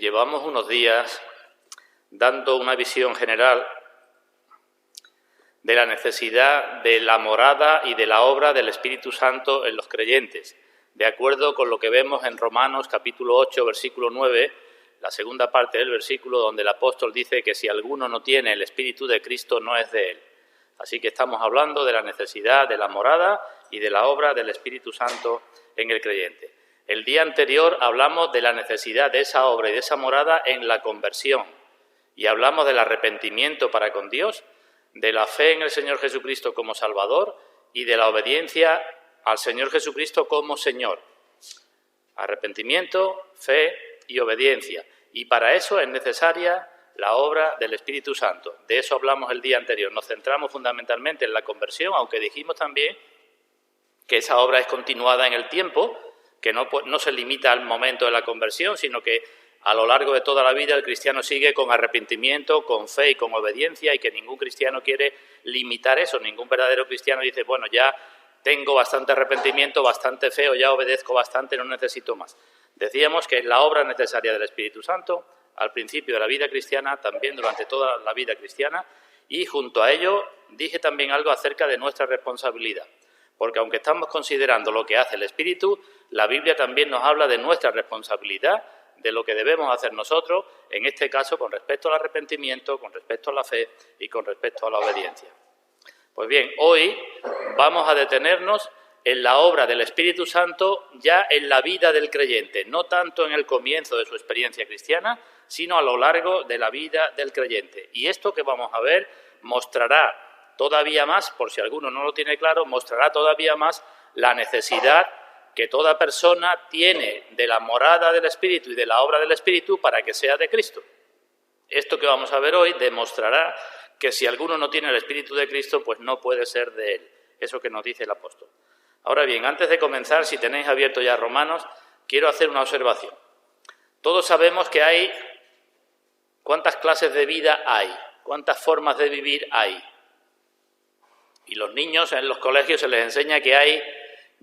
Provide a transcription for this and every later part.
llevamos unos días dando una visión general de la necesidad de la morada y de la obra del Espíritu Santo en los creyentes, de acuerdo con lo que vemos en Romanos capítulo 8, versículo 9, la segunda parte del versículo, donde el apóstol dice que si alguno no tiene el Espíritu de Cristo no es de él. Así que estamos hablando de la necesidad de la morada y de la obra del Espíritu Santo en el creyente. El día anterior hablamos de la necesidad de esa obra y de esa morada en la conversión y hablamos del arrepentimiento para con Dios, de la fe en el Señor Jesucristo como Salvador y de la obediencia al Señor Jesucristo como Señor. Arrepentimiento, fe y obediencia. Y para eso es necesaria la obra del Espíritu Santo. De eso hablamos el día anterior. Nos centramos fundamentalmente en la conversión, aunque dijimos también que esa obra es continuada en el tiempo, que no se limita al momento de la conversión, sino que a lo largo de toda la vida el cristiano sigue con arrepentimiento, con fe y con obediencia, y que ningún cristiano quiere limitar eso. Ningún verdadero cristiano dice, bueno, ya tengo bastante arrepentimiento, bastante fe, o ya obedezco bastante, no necesito más. Decíamos que es la obra necesaria del Espíritu Santo al principio de la vida cristiana, también durante toda la vida cristiana, y junto a ello dije también algo acerca de nuestra responsabilidad. Porque aunque estamos considerando lo que hace el Espíritu, la Biblia también nos habla de nuestra responsabilidad, de lo que debemos hacer nosotros, en este caso con respecto al arrepentimiento, con respecto a la fe y con respecto a la obediencia. Pues bien, hoy vamos a detenernos en la obra del Espíritu Santo ya en la vida del creyente, no tanto en el comienzo de su experiencia cristiana, sino a lo largo de la vida del creyente. Y esto que vamos a ver mostrará todavía más, por si alguno no lo tiene claro, mostrará todavía más la necesidad que toda persona tiene de la morada del Espíritu y de la obra del Espíritu para que sea de Cristo. Esto que vamos a ver hoy demostrará que si alguno no tiene el Espíritu de Cristo, pues no puede ser de él. Eso que nos dice el apóstol. Ahora bien, antes de comenzar, si tenéis abierto ya Romanos, quiero hacer una observación. Todos sabemos que hay cuántas clases de vida hay, cuántas formas de vivir hay. Y los niños en los colegios se les enseña que hay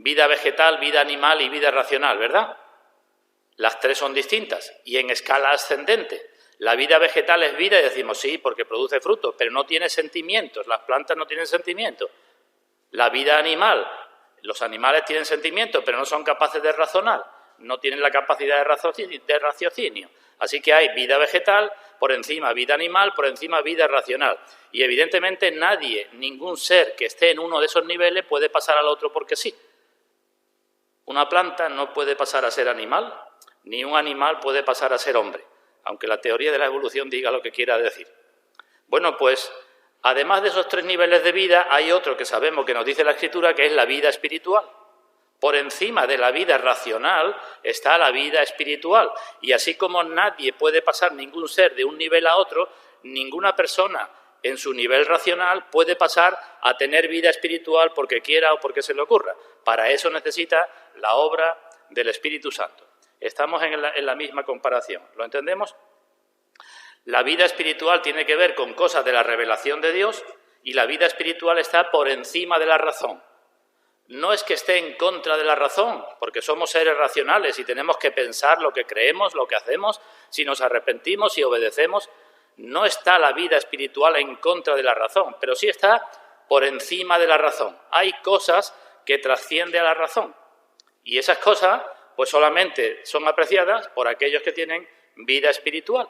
vida vegetal, vida animal y vida racional, ¿verdad? Las tres son distintas y en escala ascendente. La vida vegetal es vida y decimos sí, porque produce frutos, pero no tiene sentimientos, las plantas no tienen sentimientos. La vida animal, los animales tienen sentimientos, pero no son capaces de razonar, no tienen la capacidad de raciocinio. Así que hay vida vegetal, por encima vida animal, por encima vida racional. Y evidentemente nadie, ningún ser que esté en uno de esos niveles puede pasar al otro porque sí. Una planta no puede pasar a ser animal, ni un animal puede pasar a ser hombre, aunque la teoría de la evolución diga lo que quiera decir. Bueno, pues además de esos tres niveles de vida, hay otro que sabemos que nos dice la Escritura, que es la vida espiritual. Por encima de la vida racional está la vida espiritual. Y así como nadie puede pasar ningún ser de un nivel a otro, ninguna persona en su nivel racional puede pasar a tener vida espiritual porque quiera o porque se le ocurra. Para eso necesita la obra del Espíritu Santo. Estamos en la misma comparación. ¿Lo entendemos? La vida espiritual tiene que ver con cosas de la revelación de Dios y la vida espiritual está por encima de la razón. No es que esté en contra de la razón, porque somos seres racionales y tenemos que pensar lo que creemos, lo que hacemos, si nos arrepentimos y obedecemos. No está la vida espiritual en contra de la razón, pero sí está por encima de la razón. Hay cosas que trascienden a la razón y esas cosas pues solamente son apreciadas por aquellos que tienen vida espiritual.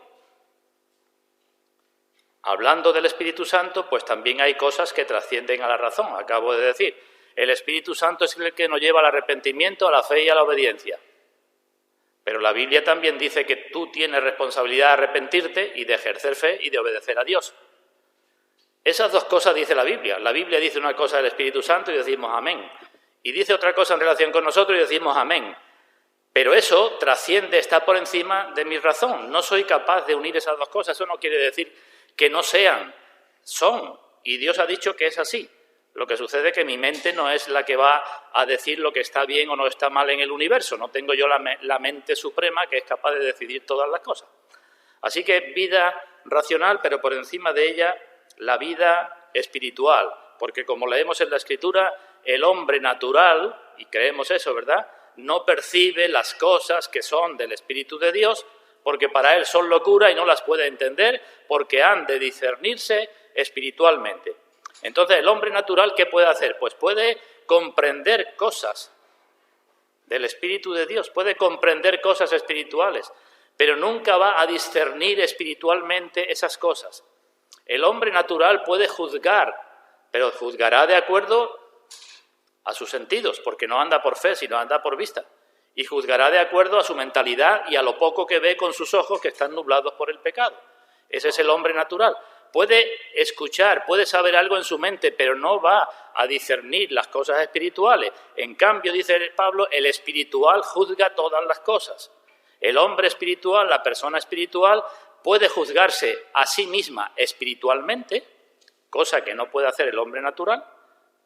Hablando del Espíritu Santo, pues también hay cosas que trascienden a la razón, acabo de decir. El Espíritu Santo es el que nos lleva al arrepentimiento, a la fe y a la obediencia. Pero la Biblia también dice que tú tienes responsabilidad de arrepentirte y de ejercer fe y de obedecer a Dios. Esas dos cosas dice la Biblia. La Biblia dice una cosa del Espíritu Santo y decimos amén. Y dice otra cosa en relación con nosotros y decimos amén. Pero eso trasciende, está por encima de mi razón. No soy capaz de unir esas dos cosas. Eso no quiere decir que no sean, son. Y Dios ha dicho que es así. Lo que sucede es que mi mente no es la que va a decir lo que está bien o no está mal en el universo. No tengo yo la mente suprema que es capaz de decidir todas las cosas. Así que vida racional, pero por encima de ella la vida espiritual. Porque como leemos en la Escritura, el hombre natural, y creemos eso, ¿verdad?, no percibe las cosas que son del Espíritu de Dios porque para él son locura y no las puede entender, porque han de discernirse espiritualmente. Entonces, el hombre natural, ¿qué puede hacer? Pues puede comprender cosas del Espíritu de Dios, puede comprender cosas espirituales, pero nunca va a discernir espiritualmente esas cosas. El hombre natural puede juzgar, pero juzgará de acuerdo a sus sentidos, porque no anda por fe, sino anda por vista. Y juzgará de acuerdo a su mentalidad y a lo poco que ve con sus ojos que están nublados por el pecado. Ese es el hombre natural. Puede escuchar, puede saber algo en su mente, pero no va a discernir las cosas espirituales. En cambio, dice Pablo, el espiritual juzga todas las cosas. El hombre espiritual, la persona espiritual, puede juzgarse a sí misma espiritualmente, cosa que no puede hacer el hombre natural,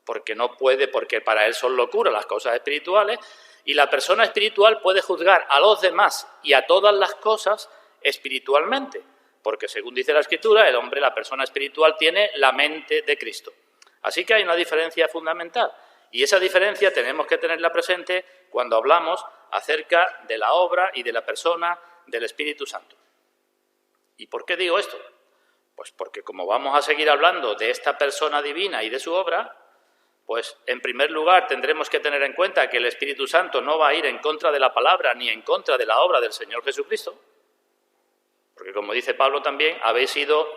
porque no puede, porque para él son locura las cosas espirituales, y la persona espiritual puede juzgar a los demás y a todas las cosas espiritualmente, porque según dice la Escritura, el hombre, la persona espiritual, tiene la mente de Cristo. Así que hay una diferencia fundamental, y esa diferencia tenemos que tenerla presente cuando hablamos acerca de la obra y de la persona del Espíritu Santo. ¿Y por qué digo esto? Pues porque como vamos a seguir hablando de esta persona divina y de su obra, pues en primer lugar tendremos que tener en cuenta que el Espíritu Santo no va a ir en contra de la palabra ni en contra de la obra del Señor Jesucristo, porque como dice Pablo también, habéis sido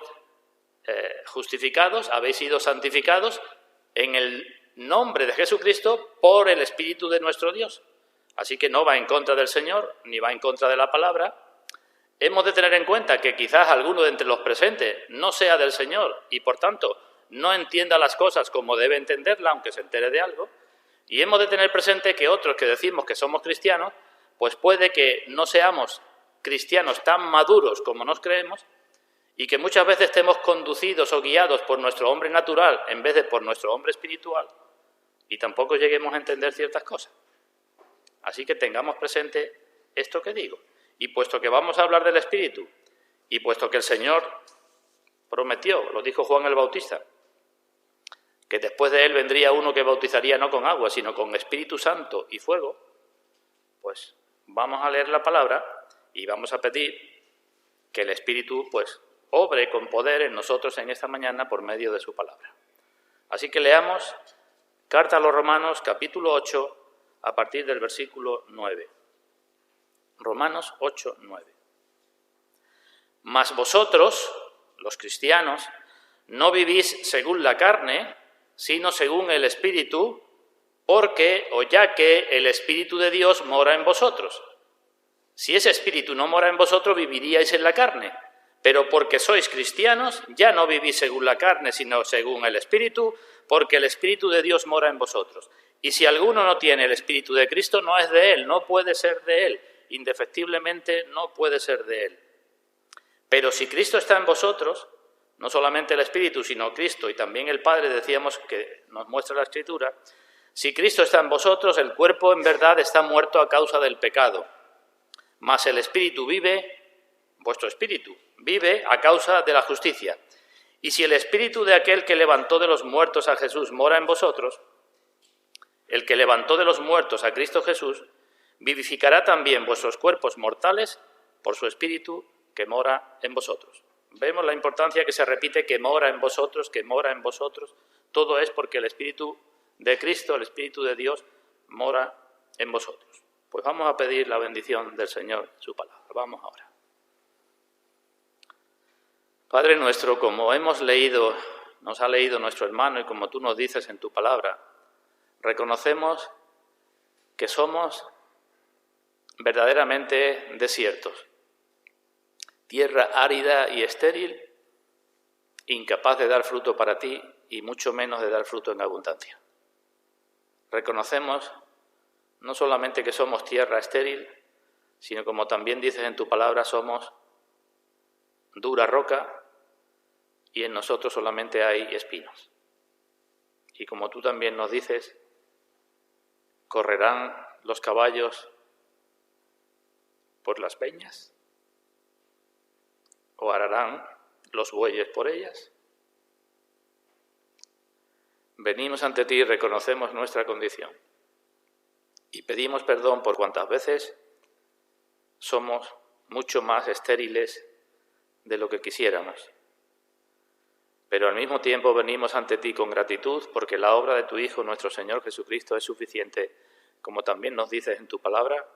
justificados, habéis sido santificados en el nombre de Jesucristo por el Espíritu de nuestro Dios. Así que no va en contra del Señor, ni va en contra de la palabra. Hemos de tener en cuenta que quizás alguno de entre los presentes no sea del Señor y, por tanto, no entienda las cosas como debe entenderla, aunque se entere de algo. Y hemos de tener presente que otros que decimos que somos cristianos, pues puede que no seamos cristianos tan maduros como nos creemos y que muchas veces estemos conducidos o guiados por nuestro hombre natural en vez de por nuestro hombre espiritual y tampoco lleguemos a entender ciertas cosas. Así que tengamos presente esto que digo. Y puesto que vamos a hablar del Espíritu, y puesto que el Señor prometió, lo dijo Juan el Bautista, que después de él vendría uno que bautizaría no con agua, sino con Espíritu Santo y fuego, pues vamos a leer la palabra y vamos a pedir que el Espíritu pues obre con poder en nosotros en esta mañana por medio de su palabra. Así que leamos Carta a los Romanos, capítulo 8, a partir del versículo 9. Romanos 8, 9. Mas vosotros, los cristianos, no vivís según la carne, sino según el Espíritu, porque o ya que el Espíritu de Dios mora en vosotros. Si ese Espíritu no mora en vosotros, viviríais en la carne. Pero porque sois cristianos, ya no vivís según la carne, sino según el Espíritu, porque el Espíritu de Dios mora en vosotros. Y si alguno no tiene el Espíritu de Cristo, no es de él, no puede ser de él. Indefectiblemente no puede ser de él. Pero si Cristo está en vosotros, no solamente el Espíritu, sino Cristo y también el Padre, decíamos que nos muestra la Escritura, si Cristo está en vosotros, el cuerpo en verdad está muerto a causa del pecado, mas el Espíritu vive, vuestro Espíritu vive a causa de la justicia. Y si el Espíritu de aquel que levantó de los muertos a Jesús mora en vosotros, el que levantó de los muertos a Cristo Jesús, vivificará también vuestros cuerpos mortales por su Espíritu que mora en vosotros. Vemos la importancia que se repite, que mora en vosotros, que mora en vosotros. Todo es porque el Espíritu de Cristo, el Espíritu de Dios, mora en vosotros. Pues vamos a pedir la bendición del Señor, su palabra. Vamos ahora. Padre nuestro, como hemos leído, nos ha leído nuestro hermano y como tú nos dices en tu palabra, reconocemos que somos verdaderamente desiertos, tierra árida y estéril, incapaz de dar fruto para ti y mucho menos de dar fruto en abundancia. Reconocemos no solamente que somos tierra estéril, sino como también dices en tu palabra, somos dura roca y en nosotros solamente hay espinos. Y como tú también nos dices, ¿correrán los caballos por las peñas? ¿O ararán los bueyes por ellas? Venimos ante ti y reconocemos nuestra condición y pedimos perdón por cuantas veces somos mucho más estériles de lo que quisiéramos. Pero al mismo tiempo venimos ante ti con gratitud porque la obra de tu Hijo, nuestro Señor Jesucristo, es suficiente, como también nos dices en tu palabra,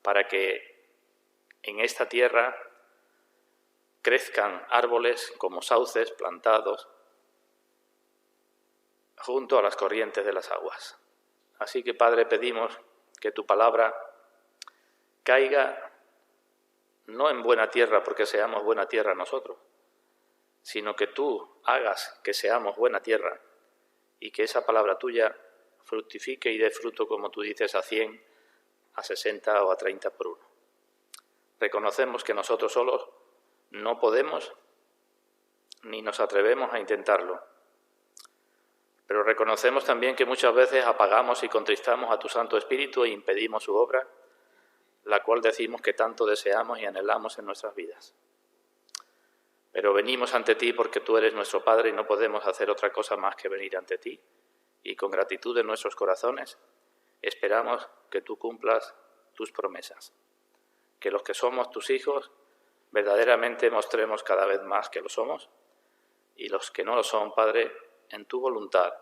para que en esta tierra crezcan árboles como sauces plantados junto a las corrientes de las aguas. Así que, Padre, pedimos que tu palabra caiga no en buena tierra porque seamos buena tierra nosotros, sino que tú hagas que seamos buena tierra y que esa palabra tuya fructifique y dé fruto, como tú dices, a 100, a 60 o a 30 por uno. Reconocemos que nosotros solos no podemos ni nos atrevemos a intentarlo, pero reconocemos también que muchas veces apagamos y contristamos a tu Santo Espíritu e impedimos su obra, la cual decimos que tanto deseamos y anhelamos en nuestras vidas. Pero venimos ante ti porque tú eres nuestro Padre y no podemos hacer otra cosa más que venir ante ti. Y con gratitud en nuestros corazones esperamos que tú cumplas tus promesas. Que los que somos tus hijos verdaderamente mostremos cada vez más que lo somos. Y los que no lo son, Padre, en tu voluntad,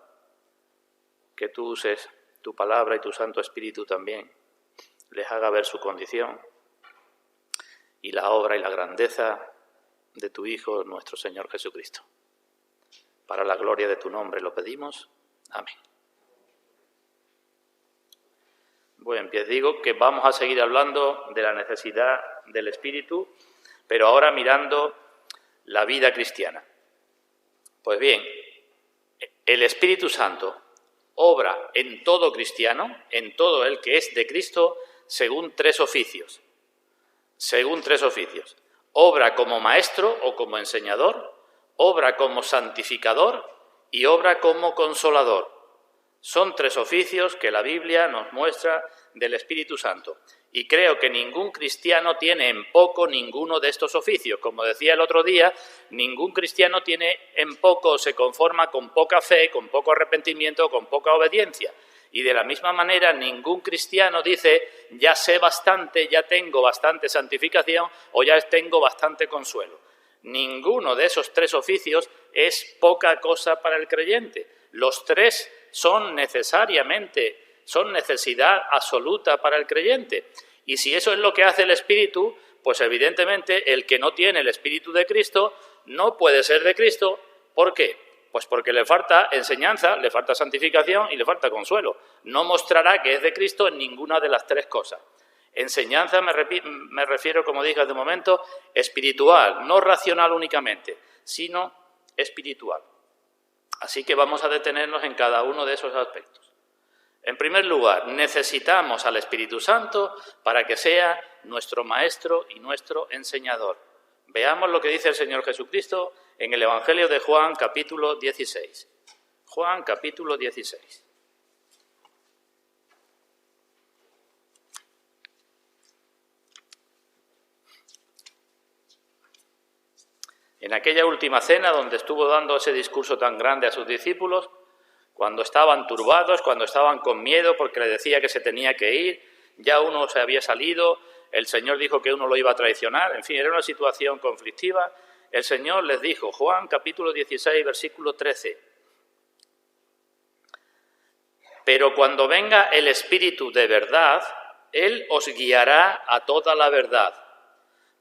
que tú uses tu palabra y tu Santo Espíritu también, les haga ver su condición y la obra y la grandeza de tu Hijo, nuestro Señor Jesucristo. Para la gloria de tu nombre lo pedimos. Amén. Bueno, pues digo que vamos a seguir hablando de la necesidad del Espíritu, pero ahora mirando la vida cristiana. Pues bien, el Espíritu Santo obra en todo cristiano, en todo el que es de Cristo, según tres oficios. Según tres oficios. Obra como maestro o como enseñador, obra como santificador y obra como consolador. Son tres oficios que la Biblia nos muestra del Espíritu Santo. Y creo que ningún cristiano tiene en poco ninguno de estos oficios. Como decía el otro día, ningún cristiano tiene en poco, se conforma con poca fe, con poco arrepentimiento, con poca obediencia. Y de la misma manera, ningún cristiano dice, ya sé bastante, ya tengo bastante santificación o ya tengo bastante consuelo. Ninguno de esos tres oficios es poca cosa para el creyente. Los tres son necesidad absoluta para el creyente. Y si eso es lo que hace el Espíritu, pues evidentemente el que no tiene el Espíritu de Cristo no puede ser de Cristo. ¿Por qué? Pues porque le falta enseñanza, le falta santificación y le falta consuelo. No mostrará que es de Cristo en ninguna de las tres cosas. Enseñanza me refiero, como dije hace un momento, espiritual, no racional únicamente, sino espiritual. Así que vamos a detenernos en cada uno de esos aspectos. En primer lugar, necesitamos al Espíritu Santo para que sea nuestro maestro y nuestro enseñador. Veamos lo que dice el Señor Jesucristo en el Evangelio de Juan, capítulo 16. Juan, capítulo 16. En aquella última cena donde estuvo dando ese discurso tan grande a sus discípulos, cuando estaban turbados, cuando estaban con miedo porque le decía que se tenía que ir, ya uno se había salido, el Señor dijo que uno lo iba a traicionar, en fin, era una situación conflictiva. El Señor les dijo, Juan capítulo 16, versículo 13, pero cuando venga el Espíritu de verdad, Él os guiará a toda la verdad,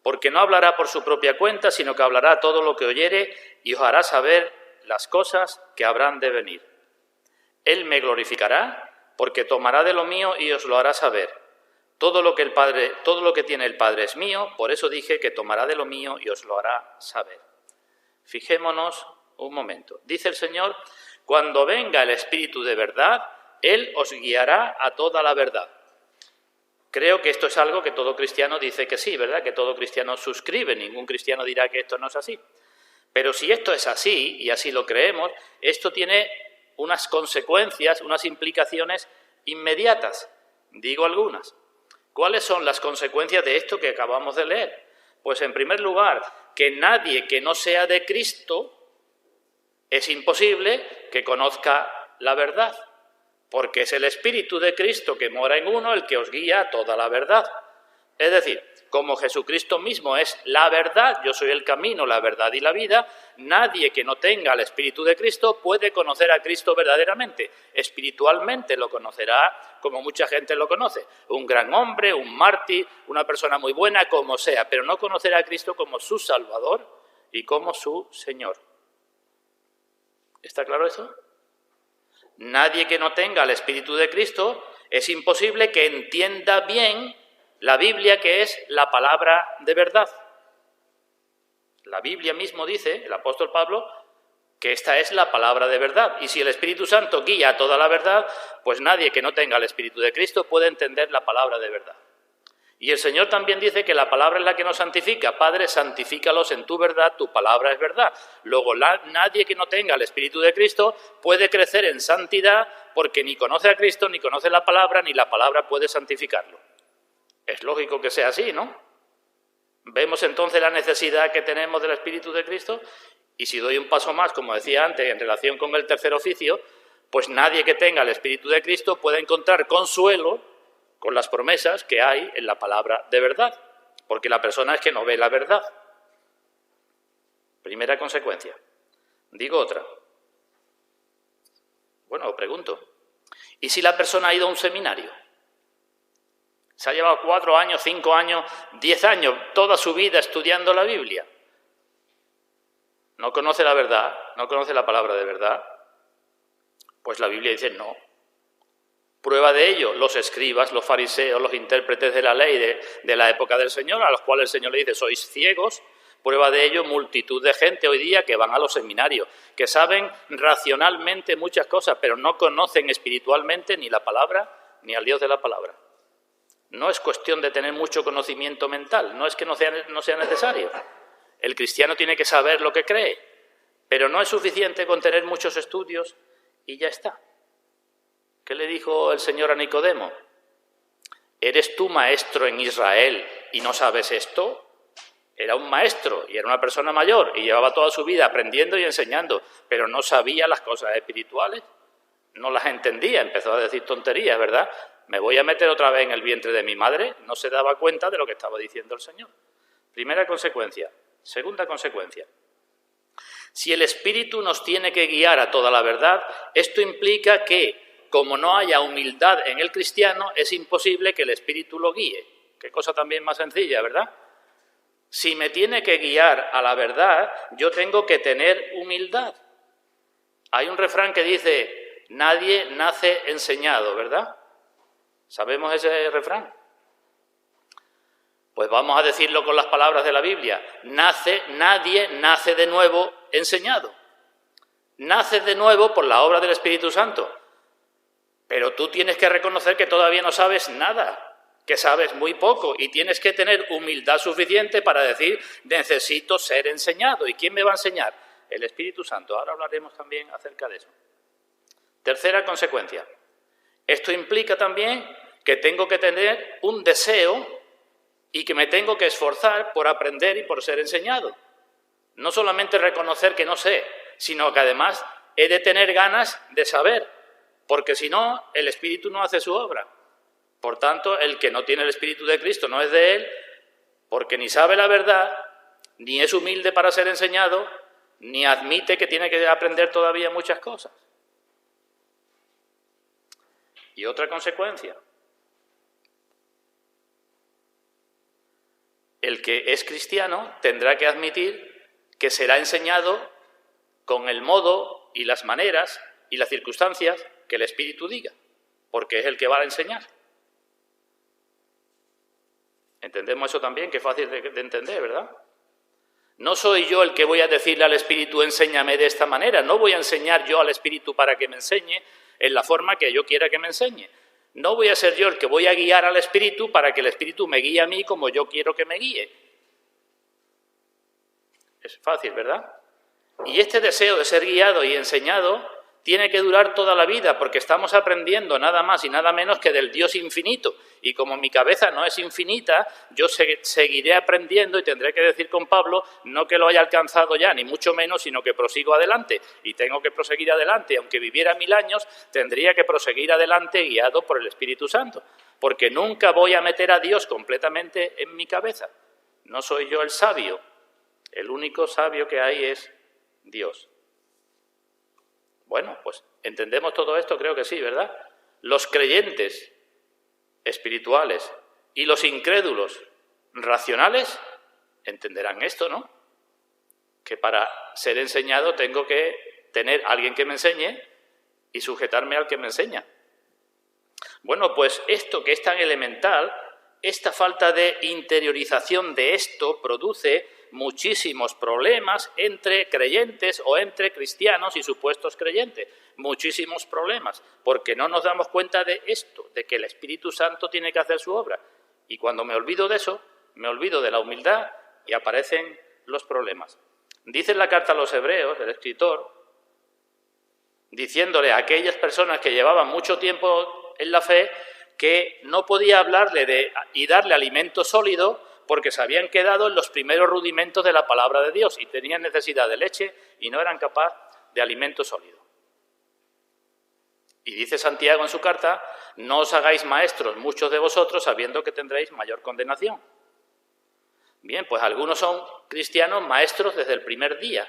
porque no hablará por su propia cuenta, sino que hablará todo lo que oyere y os hará saber las cosas que habrán de venir. Él me glorificará, porque tomará de lo mío y os lo hará saber. Todo lo que tiene el Padre es mío, por eso dije que tomará de lo mío y os lo hará saber. Fijémonos un momento. Dice el Señor, cuando venga el Espíritu de verdad, Él os guiará a toda la verdad. Creo que esto es algo que todo cristiano dice que sí, ¿verdad? Que todo cristiano suscribe, ningún cristiano dirá que esto no es así. Pero si esto es así, y así lo creemos, esto tiene unas consecuencias, unas implicaciones inmediatas. Digo algunas. ¿Cuáles son las consecuencias de esto que acabamos de leer? Pues en primer lugar, que nadie que no sea de Cristo es imposible que conozca la verdad, porque es el Espíritu de Cristo que mora en uno el que os guía a toda la verdad. Es decir, como Jesucristo mismo es la verdad, yo soy el camino, la verdad y la vida, nadie que no tenga el Espíritu de Cristo puede conocer a Cristo verdaderamente. Espiritualmente lo conocerá como mucha gente lo conoce. Un gran hombre, un mártir, una persona muy buena, como sea, pero no conocerá a Cristo como su Salvador y como su Señor. ¿Está claro eso? Nadie que no tenga el Espíritu de Cristo es imposible que entienda bien la Biblia, que es la palabra de verdad. La Biblia mismo dice, el apóstol Pablo, que esta es la palabra de verdad. Y si el Espíritu Santo guía toda la verdad, pues nadie que no tenga el Espíritu de Cristo puede entender la palabra de verdad. Y el Señor también dice que la palabra es la que nos santifica. Padre, santifícalos en tu verdad, tu palabra es verdad. Luego, nadie que no tenga el Espíritu de Cristo puede crecer en santidad porque ni conoce a Cristo, ni conoce la palabra, ni la palabra puede santificarlo. Es lógico que sea así, ¿no? Vemos entonces la necesidad que tenemos del Espíritu de Cristo, y si doy un paso más, como decía antes, en relación con el tercer oficio, pues nadie que tenga el Espíritu de Cristo puede encontrar consuelo con las promesas que hay en la palabra de verdad, porque la persona es que no ve la verdad. Primera consecuencia. Digo otra. Bueno, pregunto, ¿y si la persona ha ido a un seminario? Se ha llevado 4 años, 5 años, 10 años, toda su vida estudiando la Biblia. ¿No conoce la verdad? ¿No conoce la palabra de verdad? Pues la Biblia dice no. Prueba de ello, los escribas, los fariseos, los intérpretes de la ley de la época del Señor, a los cuales el Señor le dice, sois ciegos. Prueba de ello, multitud de gente hoy día que van a los seminarios, que saben racionalmente muchas cosas, pero no conocen espiritualmente ni la palabra, ni al Dios de la palabra. No es cuestión de tener mucho conocimiento mental, no es que no sea necesario. El cristiano tiene que saber lo que cree, pero no es suficiente con tener muchos estudios y ya está. ¿Qué le dijo el Señor a Nicodemo? ¿Eres tú maestro en Israel y no sabes esto? Era un maestro y era una persona mayor y llevaba toda su vida aprendiendo y enseñando, pero no sabía las cosas espirituales, no las entendía, empezó a decir tonterías, ¿verdad? Me voy a meter otra vez en el vientre de mi madre, no se daba cuenta de lo que estaba diciendo el Señor. Primera consecuencia. Segunda consecuencia. Si el Espíritu nos tiene que guiar a toda la verdad, esto implica que, como no haya humildad en el cristiano, es imposible que el Espíritu lo guíe. Qué cosa también más sencilla, ¿verdad? Si me tiene que guiar a la verdad, yo tengo que tener humildad. Hay un refrán que dice, nadie nace enseñado, ¿verdad? ¿Sabemos ese refrán? Pues vamos a decirlo con las palabras de la Biblia. Nadie nace de nuevo enseñado. Nace de nuevo por la obra del Espíritu Santo. Pero tú tienes que reconocer que todavía no sabes nada, que sabes muy poco y tienes que tener humildad suficiente para decir, necesito ser enseñado. ¿Y quién me va a enseñar? El Espíritu Santo. Ahora hablaremos también acerca de eso. Tercera consecuencia. Esto implica también que tengo que tener un deseo y que me tengo que esforzar por aprender y por ser enseñado. No solamente reconocer que no sé, sino que además he de tener ganas de saber, porque si no, el Espíritu no hace su obra. Por tanto, el que no tiene el Espíritu de Cristo no es de Él, porque ni sabe la verdad, ni es humilde para ser enseñado, ni admite que tiene que aprender todavía muchas cosas. Y otra consecuencia. El que es cristiano tendrá que admitir que será enseñado con el modo y las maneras y las circunstancias que el Espíritu diga, porque es el que va a enseñar. ¿Entendemos eso también? Que es fácil de entender, ¿verdad? No soy yo el que voy a decirle al Espíritu, enséñame de esta manera. No voy a enseñar yo al Espíritu para que me enseñe en la forma que yo quiera que me enseñe. No voy a ser yo el que voy a guiar al Espíritu para que el Espíritu me guíe a mí como yo quiero que me guíe. Es fácil, ¿verdad? Y este deseo de ser guiado y enseñado tiene que durar toda la vida, porque estamos aprendiendo nada más y nada menos que del Dios infinito. Y como mi cabeza no es infinita, yo seguiré aprendiendo y tendré que decir con Pablo, no que lo haya alcanzado ya, ni mucho menos, sino que prosigo adelante. Y tengo que proseguir adelante. Aunque viviera 1000 años, tendría que proseguir adelante guiado por el Espíritu Santo. porque nunca voy a meter a Dios completamente en mi cabeza. No soy yo el sabio, el único sabio que hay es Dios. Bueno, pues entendemos todo esto, creo que sí, ¿verdad? Los creyentes espirituales y los incrédulos racionales entenderán esto, ¿no? Que para ser enseñado tengo que tener a alguien que me enseñe y sujetarme al que me enseña. Bueno, pues esto que es tan elemental, esta falta de interiorización de esto produce muchísimos problemas entre creyentes o entre cristianos y supuestos creyentes. Muchísimos problemas, porque no nos damos cuenta de esto, de que el Espíritu Santo tiene que hacer su obra. Y cuando me olvido de eso, me olvido de la humildad y aparecen los problemas. Dice en la carta a los Hebreos, el escritor, diciéndole a aquellas personas que llevaban mucho tiempo en la fe, que no podía hablarle y darle alimento sólido porque se habían quedado en los primeros rudimentos de la palabra de Dios y tenían necesidad de leche y no eran capaces de alimento sólido. Y dice Santiago en su carta, no os hagáis maestros muchos de vosotros sabiendo que tendréis mayor condenación. Bien, pues algunos son cristianos maestros desde el primer día.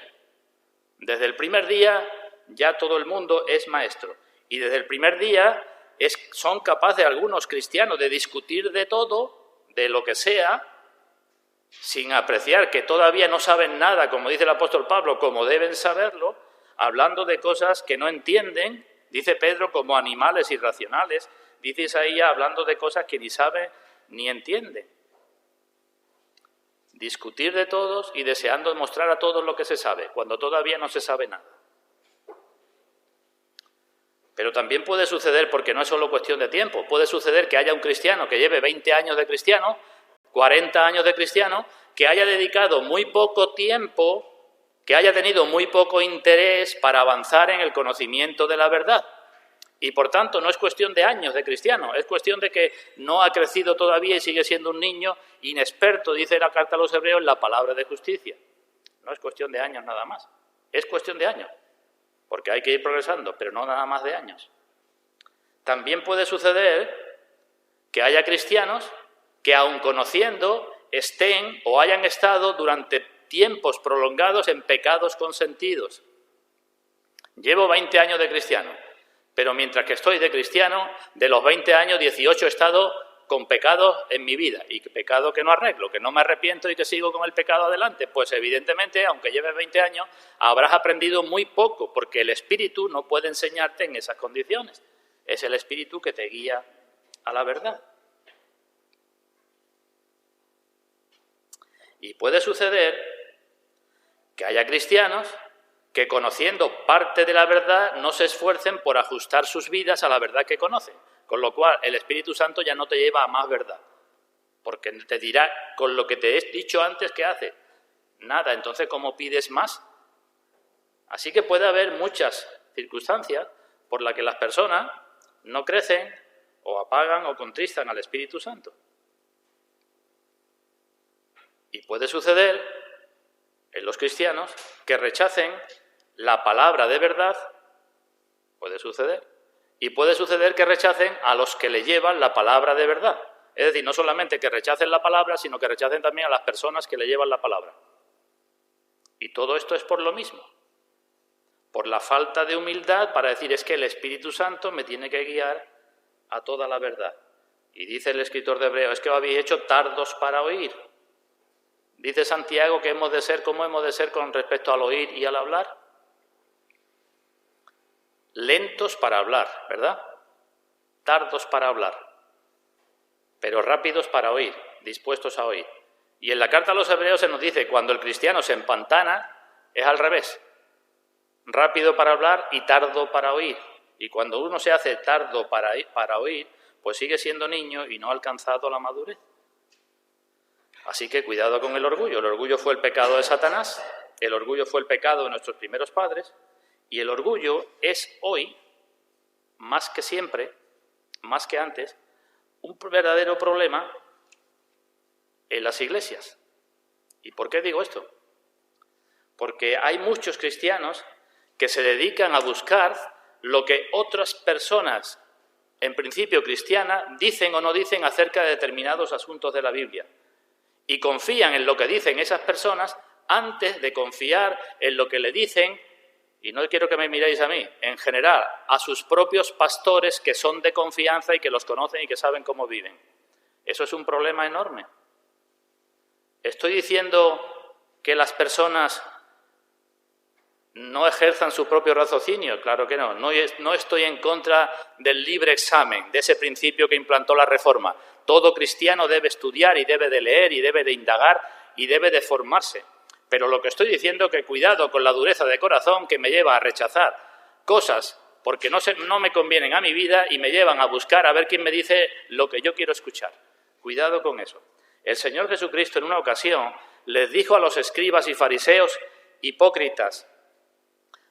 Desde el primer día ya todo el mundo es maestro. Y desde el primer día son capaces algunos cristianos de discutir de todo, de lo que sea, sin apreciar que todavía no saben nada, como dice el apóstol Pablo, como deben saberlo, hablando de cosas que no entienden, dice Pedro, como animales irracionales, dice Isaías, hablando de cosas que ni saben ni entienden. Discutir de todos y deseando demostrar a todos lo que se sabe, cuando todavía no se sabe nada. Pero también puede suceder, porque no es solo cuestión de tiempo, puede suceder que haya un cristiano que lleve 20 años de cristiano, 40 años de cristiano, que haya dedicado muy poco tiempo, que haya tenido muy poco interés para avanzar en el conocimiento de la verdad. Y por tanto no es cuestión de años de cristiano, es cuestión de que no ha crecido todavía y sigue siendo un niño inexperto, dice la carta a los Hebreos, en la palabra de justicia. No es cuestión de años nada más, es cuestión de años, porque hay que ir progresando, pero no nada más de años. También puede suceder que haya cristianos que aun conociendo estén o hayan estado durante tiempos prolongados en pecados consentidos. Llevo 20 años de cristiano, pero mientras que estoy de cristiano, de los 20 años, 18 he estado con pecados en mi vida, y pecado que no arreglo, que no me arrepiento y que sigo con el pecado adelante. Pues evidentemente, aunque lleves 20 años, habrás aprendido muy poco, porque el Espíritu no puede enseñarte en esas condiciones. Es el Espíritu que te guía a la verdad. Y puede suceder que haya cristianos que, conociendo parte de la verdad, no se esfuercen por ajustar sus vidas a la verdad que conocen, con lo cual el Espíritu Santo ya no te lleva a más verdad, porque te dirá con lo que te he dicho antes que hace. Nada, entonces ¿cómo pides más? Así que puede haber muchas circunstancias por las que las personas no crecen o apagan o contristan al Espíritu Santo. Y puede suceder en los cristianos que rechacen la palabra de verdad, puede suceder, y puede suceder que rechacen a los que le llevan la palabra de verdad. Es decir, no solamente que rechacen la palabra, sino que rechacen también a las personas que le llevan la palabra. Y todo esto es por lo mismo, por la falta de humildad para decir, es que el Espíritu Santo me tiene que guiar a toda la verdad. Y dice el escritor de Hebreos, es que os habéis hecho tardos para oír. Dice Santiago que hemos de ser como hemos de ser con respecto al oír y al hablar. Lentos para hablar, ¿verdad? Tardos para hablar, pero rápidos para oír, dispuestos a oír. Y en la carta a los Hebreos se nos dice, cuando el cristiano se empantana, es al revés. Rápido para hablar y tardo para oír. Y cuando uno se hace tardo para oír, pues sigue siendo niño y no ha alcanzado la madurez. Así que cuidado con el orgullo. El orgullo fue el pecado de Satanás, el orgullo fue el pecado de nuestros primeros padres, y el orgullo es hoy, más que siempre, más que antes, un verdadero problema en las iglesias. ¿Y por qué digo esto? Porque hay muchos cristianos que se dedican a buscar lo que otras personas en principio cristiana, dicen o no dicen acerca de determinados asuntos de la Biblia. Y confían en lo que dicen esas personas antes de confiar en lo que le dicen, y no quiero que me miréis a mí, en general, a sus propios pastores que son de confianza y que los conocen y que saben cómo viven. Eso es un problema enorme. ¿Estoy diciendo que las personas no ejerzan su propio raciocinio? Claro que no. No estoy en contra del libre examen, de ese principio que implantó la Reforma. Todo cristiano debe estudiar y debe de leer y debe de indagar y debe de formarse. Pero lo que estoy diciendo es que cuidado con la dureza de corazón que me lleva a rechazar cosas porque no me convienen a mi vida y me llevan a buscar a ver quién me dice lo que yo quiero escuchar. Cuidado con eso. El Señor Jesucristo en una ocasión les dijo a los escribas y fariseos hipócritas: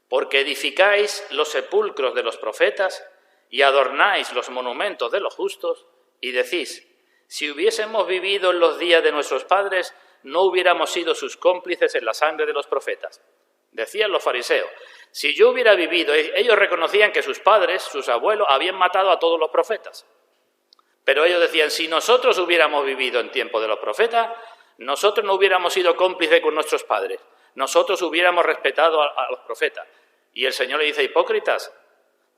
porque edificáis los sepulcros de los profetas y adornáis los monumentos de los justos, y decís: si hubiésemos vivido en los días de nuestros padres, no hubiéramos sido sus cómplices en la sangre de los profetas. Decían los fariseos: si yo hubiera vivido, ellos reconocían que sus padres, sus abuelos, habían matado a todos los profetas. Pero ellos decían: si nosotros hubiéramos vivido en tiempo de los profetas, nosotros no hubiéramos sido cómplices con nuestros padres. Nosotros hubiéramos respetado a los profetas. Y el Señor le dice: hipócritas,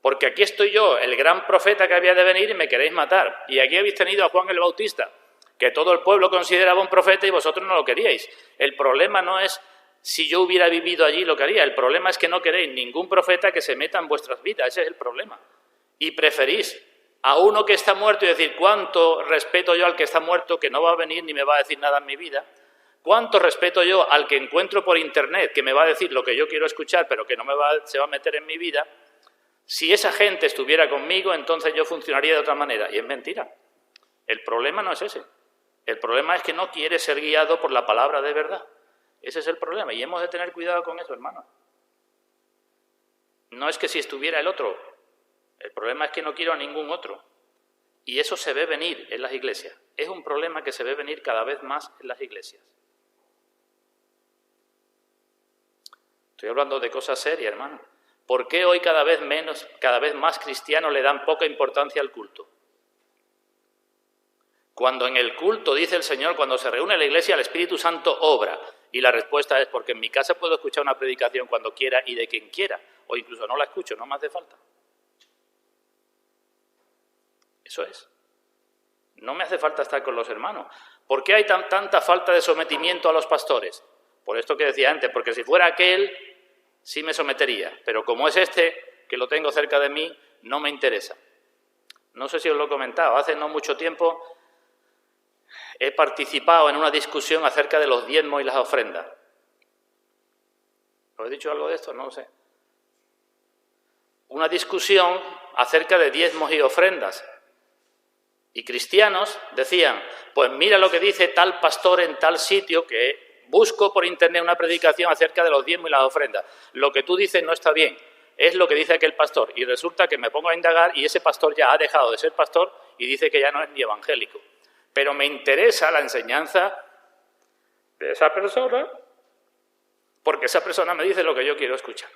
porque aquí estoy yo, el gran profeta que había de venir, y me queréis matar. Y aquí habéis tenido a Juan el Bautista, que todo el pueblo consideraba un profeta y vosotros no lo queríais. El problema no es si yo hubiera vivido allí lo que haría. El problema es que no queréis ningún profeta que se meta en vuestras vidas. Ese es el problema. Y preferís a uno que está muerto y decir: ¿cuánto respeto yo al que está muerto, que no va a venir ni me va a decir nada en mi vida? ¿Cuánto respeto yo al que encuentro por internet, que me va a decir lo que yo quiero escuchar, pero que no se va a meter en mi vida? Si esa gente estuviera conmigo, entonces yo funcionaría de otra manera. Y es mentira. El problema no es ese. El problema es que no quiere ser guiado por la palabra de verdad. Ese es el problema. Y hemos de tener cuidado con eso, hermanos. No es que si estuviera el otro. El problema es que no quiero a ningún otro. Y eso se ve venir en las iglesias. Es un problema que se ve venir cada vez más en las iglesias. Estoy hablando de cosas serias, hermano. ¿Por qué hoy cada vez más cristianos le dan poca importancia al culto? Cuando en el culto, dice el Señor, cuando se reúne la iglesia, el Espíritu Santo obra. Y la respuesta es: porque en mi casa puedo escuchar una predicación cuando quiera y de quien quiera. O incluso no la escucho, no me hace falta. Eso es. No me hace falta estar con los hermanos. ¿Por qué hay tanta falta de sometimiento a los pastores? Por esto que decía antes, porque si fuera aquel, sí me sometería. Pero como es este, que lo tengo cerca de mí, no me interesa. No sé si os lo he comentado. Hace no mucho tiempo he participado en una discusión acerca de los diezmos y las ofrendas. ¿Os he dicho algo de esto? No lo sé. Una discusión acerca de diezmos y ofrendas. Y cristianos decían: pues mira lo que dice tal pastor en tal sitio, que busco por internet una predicación acerca de los diezmos y las ofrendas. Lo que tú dices no está bien, es lo que dice aquel pastor. Y resulta que me pongo a indagar y ese pastor ya ha dejado de ser pastor y dice que ya no es ni evangélico. Pero me interesa la enseñanza de esa persona porque esa persona me dice lo que yo quiero escuchar.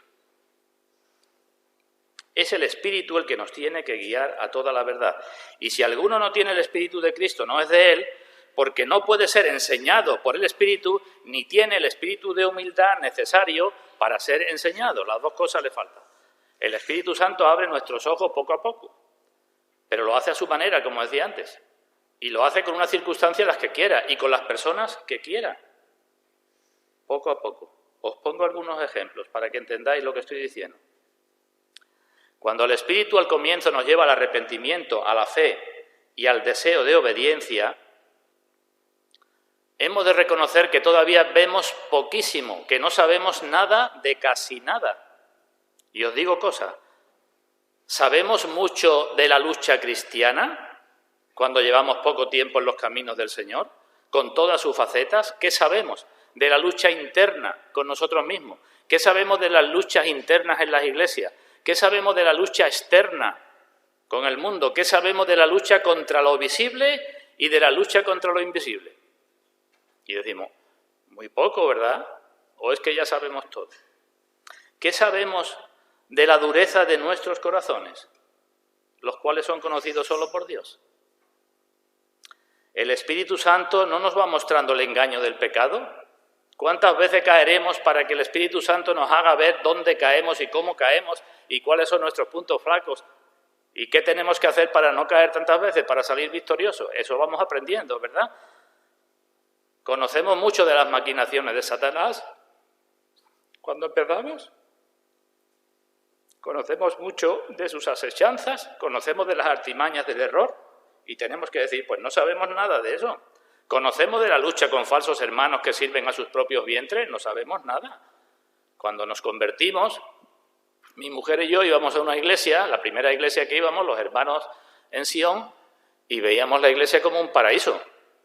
Es el Espíritu el que nos tiene que guiar a toda la verdad. Y si alguno no tiene el Espíritu de Cristo, no es de él, porque no puede ser enseñado por el Espíritu, ni tiene el espíritu de humildad necesario para ser enseñado. Las dos cosas le faltan. El Espíritu Santo abre nuestros ojos poco a poco, pero lo hace a su manera, como decía antes. Y lo hace con unas circunstancias las que quiera y con las personas que quiera. Poco a poco. Os pongo algunos ejemplos para que entendáis lo que estoy diciendo. Cuando el Espíritu al comienzo nos lleva al arrepentimiento, a la fe y al deseo de obediencia, hemos de reconocer que todavía vemos poquísimo, que no sabemos nada de casi nada. Y os digo cosas. ¿Sabemos mucho de la lucha cristiana cuando llevamos poco tiempo en los caminos del Señor, con todas sus facetas? ¿Qué sabemos de la lucha interna con nosotros mismos? ¿Qué sabemos de las luchas internas en las iglesias? ¿Qué sabemos de la lucha externa con el mundo? ¿Qué sabemos de la lucha contra lo visible y de la lucha contra lo invisible? Y decimos: muy poco, ¿verdad? ¿O es que ya sabemos todo? ¿Qué sabemos de la dureza de nuestros corazones? los cuales son conocidos solo por Dios. El Espíritu Santo no nos va mostrando el engaño del pecado. ¿Cuántas veces caeremos para que el Espíritu Santo nos haga ver dónde caemos y cómo caemos y cuáles son nuestros puntos flacos? ¿Y qué tenemos que hacer para no caer tantas veces, para salir victoriosos? Eso vamos aprendiendo, ¿verdad? ¿Conocemos mucho de las maquinaciones de Satanás cuando empezamos? Conocemos mucho de sus asechanzas, conocemos de las artimañas del error y tenemos que decir, pues no sabemos nada de eso. ¿Conocemos de la lucha con falsos hermanos que sirven a sus propios vientres? No sabemos nada. Cuando nos convertimos, mi mujer y yo íbamos a una iglesia, la primera iglesia que íbamos, los hermanos en Sion, y veíamos la iglesia como un paraíso.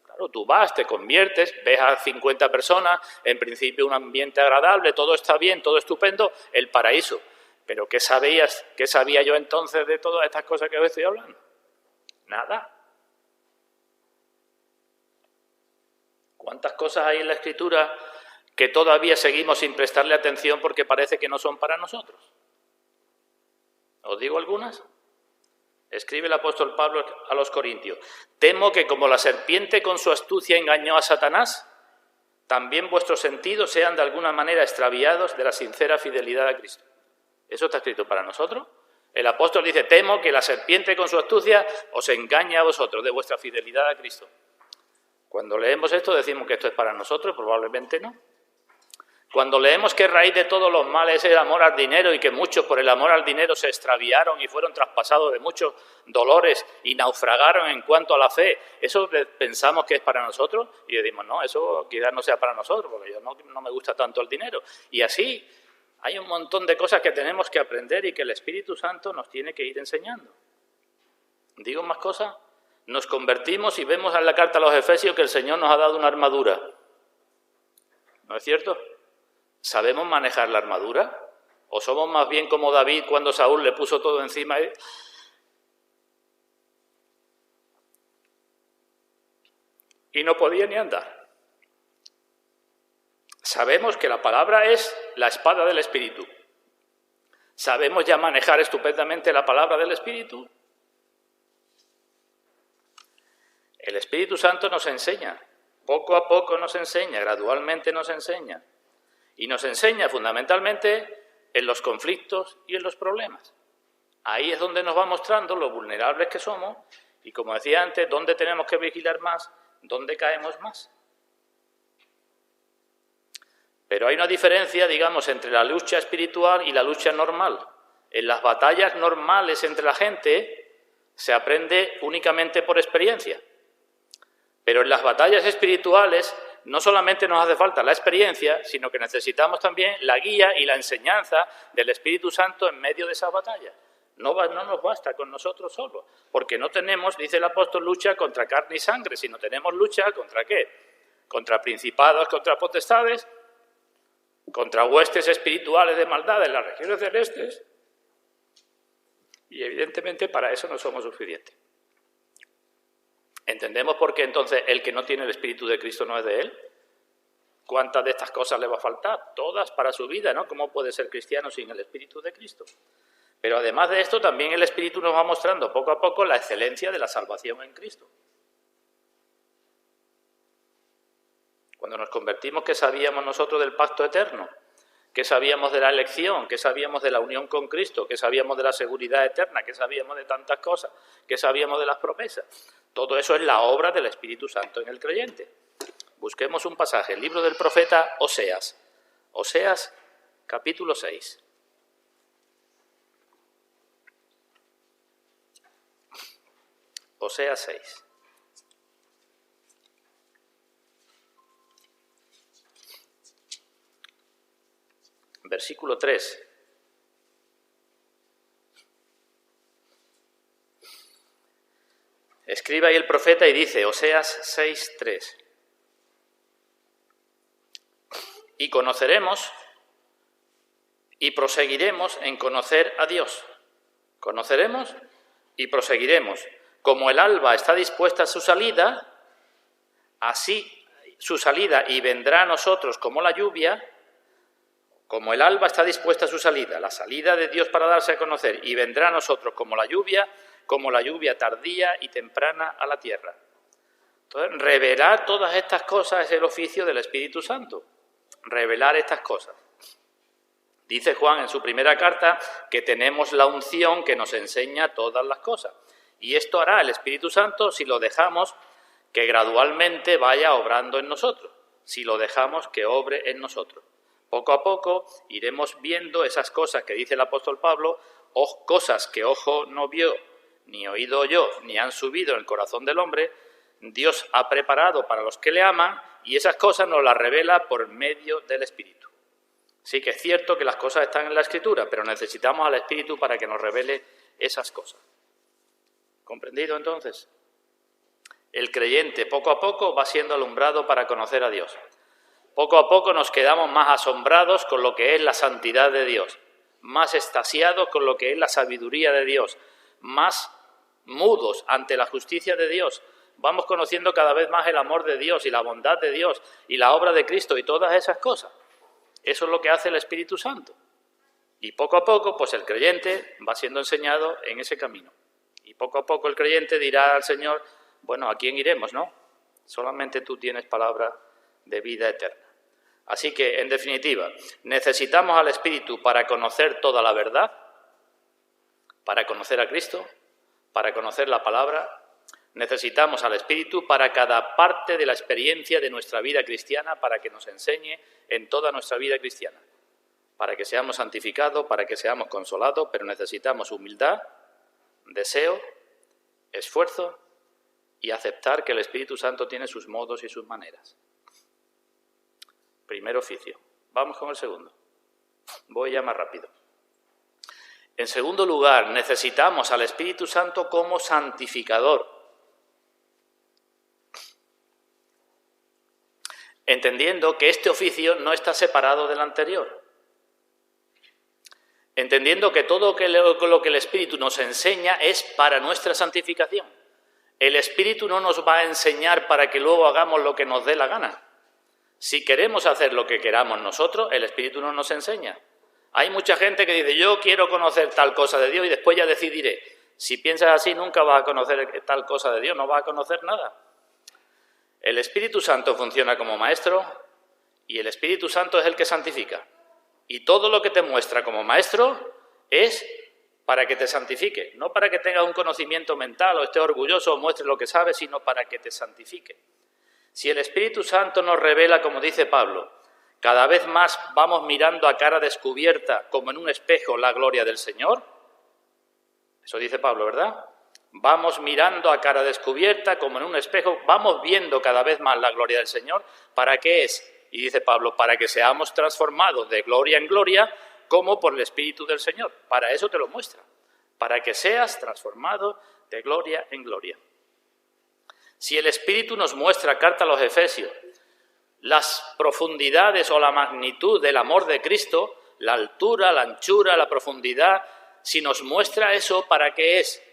Claro, tú vas, te conviertes, ves a 50 personas, en principio un ambiente agradable, todo está bien, todo estupendo, el paraíso. Pero ¿qué sabía yo entonces de todas estas cosas que os estoy hablando? Nada. ¿Cuántas cosas hay en la Escritura que todavía seguimos sin prestarle atención porque parece que no son para nosotros? ¿Os digo algunas? Escribe el apóstol Pablo a los Corintios: temo que como la serpiente con su astucia engañó a Satanás, también vuestros sentidos sean de alguna manera extraviados de la sincera fidelidad a Cristo. ¿Eso está escrito para nosotros? El apóstol dice: temo que la serpiente con su astucia os engañe a vosotros de vuestra fidelidad a Cristo. Cuando leemos esto decimos que esto es para nosotros, probablemente no. Cuando leemos que raíz de todos los males es el amor al dinero y que muchos por el amor al dinero se extraviaron y fueron traspasados de muchos dolores y naufragaron en cuanto a la fe, ¿eso pensamos que es para nosotros? Y decimos, no, eso quizás no sea para nosotros, porque yo no me gusta tanto el dinero. Y así hay un montón de cosas que tenemos que aprender y que el Espíritu Santo nos tiene que ir enseñando. ¿Digo más cosas? Nos convertimos y vemos en la carta a los Efesios que el Señor nos ha dado una armadura. ¿No es cierto? ¿Sabemos manejar la armadura? ¿O somos más bien como David cuando Saúl le puso todo encima y no podía ni andar? Sabemos que la palabra es la espada del Espíritu. ¿Sabemos ya manejar estupendamente la palabra del Espíritu? El Espíritu Santo nos enseña, poco a poco nos enseña, gradualmente nos enseña. Y nos enseña fundamentalmente en los conflictos y en los problemas. Ahí es donde nos va mostrando lo vulnerables que somos y, como decía antes, dónde tenemos que vigilar más, dónde caemos más. Pero hay una diferencia, digamos, entre la lucha espiritual y la lucha normal. En las batallas normales entre la gente se aprende únicamente por experiencia. Pero en las batallas espirituales no solamente nos hace falta la experiencia, sino que necesitamos también la guía y la enseñanza del Espíritu Santo en medio de esa batalla. No nos basta con nosotros solos, porque no tenemos, dice el apóstol, lucha contra carne y sangre, sino tenemos lucha ¿contra qué? Contra principados, contra potestades, contra huestes espirituales de maldad en las regiones celestes. Y evidentemente para eso no somos suficientes. ¿Entendemos por qué entonces el que no tiene el Espíritu de Cristo no es de Él? ¿Cuántas de estas cosas le va a faltar? Todas para su vida, ¿no? ¿Cómo puede ser cristiano sin el Espíritu de Cristo? Pero además de esto, también el Espíritu nos va mostrando poco a poco la excelencia de la salvación en Cristo. Cuando nos convertimos, ¿qué sabíamos nosotros del pacto eterno? ¿Qué sabíamos de la elección? ¿Qué sabíamos de la unión con Cristo? ¿Qué sabíamos de la seguridad eterna? ¿Qué sabíamos de tantas cosas? ¿Qué sabíamos de las promesas? Todo eso es la obra del Espíritu Santo en el creyente. Busquemos un pasaje, el libro del profeta Oseas. Oseas, capítulo 6. Oseas 6. Versículo 3. Escribe ahí el profeta y dice, Oseas 6:3. Y conoceremos y proseguiremos en conocer a Dios. Conoceremos y proseguiremos. Como el alba está dispuesta a su salida, así su salida y vendrá a nosotros como la lluvia. Como el alba está dispuesta a su salida, la salida de Dios para darse a conocer, y vendrá a nosotros como la lluvia, como la lluvia tardía y temprana a la tierra. Entonces, revelar todas estas cosas es el oficio del Espíritu Santo, revelar estas cosas. Dice Juan en su primera carta que tenemos la unción que nos enseña todas las cosas. Y esto hará el Espíritu Santo si lo dejamos que gradualmente vaya obrando en nosotros, si lo dejamos que obre en nosotros. Poco a poco iremos viendo esas cosas que dice el apóstol Pablo, cosas que ojo no vio, ni oído oyó, ni han subido en el corazón del hombre, Dios ha preparado para los que le aman, y esas cosas nos las revela por medio del Espíritu. Sí que es cierto que las cosas están en la Escritura, pero necesitamos al Espíritu para que nos revele esas cosas. ¿Comprendido entonces? El creyente poco a poco va siendo alumbrado para conocer a Dios. Poco a poco nos quedamos más asombrados con lo que es la santidad de Dios, más extasiados con lo que es la sabiduría de Dios, más mudos ante la justicia de Dios. Vamos conociendo cada vez más el amor de Dios y la bondad de Dios y la obra de Cristo y todas esas cosas. Eso es lo que hace el Espíritu Santo. Y poco a poco, pues el creyente va siendo enseñado en ese camino. Y poco a poco el creyente dirá al Señor, bueno, ¿a quién iremos, no? Solamente tú tienes palabra de vida eterna. Así que, en definitiva, necesitamos al Espíritu para conocer toda la verdad, para conocer a Cristo, para conocer la palabra. Necesitamos al Espíritu para cada parte de la experiencia de nuestra vida cristiana, para que nos enseñe en toda nuestra vida cristiana, para que seamos santificados, para que seamos consolados, pero necesitamos humildad, deseo, esfuerzo y aceptar que el Espíritu Santo tiene sus modos y sus maneras. Primer oficio. Vamos con el segundo. Voy ya más rápido. En segundo lugar, necesitamos al Espíritu Santo como santificador. Entendiendo que este oficio no está separado del anterior. Entendiendo que todo lo que el Espíritu nos enseña es para nuestra santificación. El Espíritu no nos va a enseñar para que luego hagamos lo que nos dé la gana. Si queremos hacer lo que queramos nosotros, el Espíritu no nos enseña. Hay mucha gente que dice, yo quiero conocer tal cosa de Dios y después ya decidiré. Si piensas así, nunca vas a conocer tal cosa de Dios, no vas a conocer nada. El Espíritu Santo funciona como maestro y el Espíritu Santo es el que santifica. Y todo lo que te muestra como maestro es para que te santifique, no para que tengas un conocimiento mental o estés orgulloso o muestres lo que sabes, sino para que te santifique. Si el Espíritu Santo nos revela, como dice Pablo, cada vez más vamos mirando a cara descubierta, como en un espejo, la gloria del Señor. Eso dice Pablo, ¿verdad? Vamos mirando a cara descubierta, como en un espejo, vamos viendo cada vez más la gloria del Señor. ¿Para qué es? Y dice Pablo, para que seamos transformados de gloria en gloria, como por el Espíritu del Señor. Para eso te lo muestra, para que seas transformado de gloria en gloria. Si el Espíritu nos muestra, carta a los Efesios, las profundidades o la magnitud del amor de Cristo, la altura, la anchura, la profundidad, si nos muestra eso, ¿para qué es?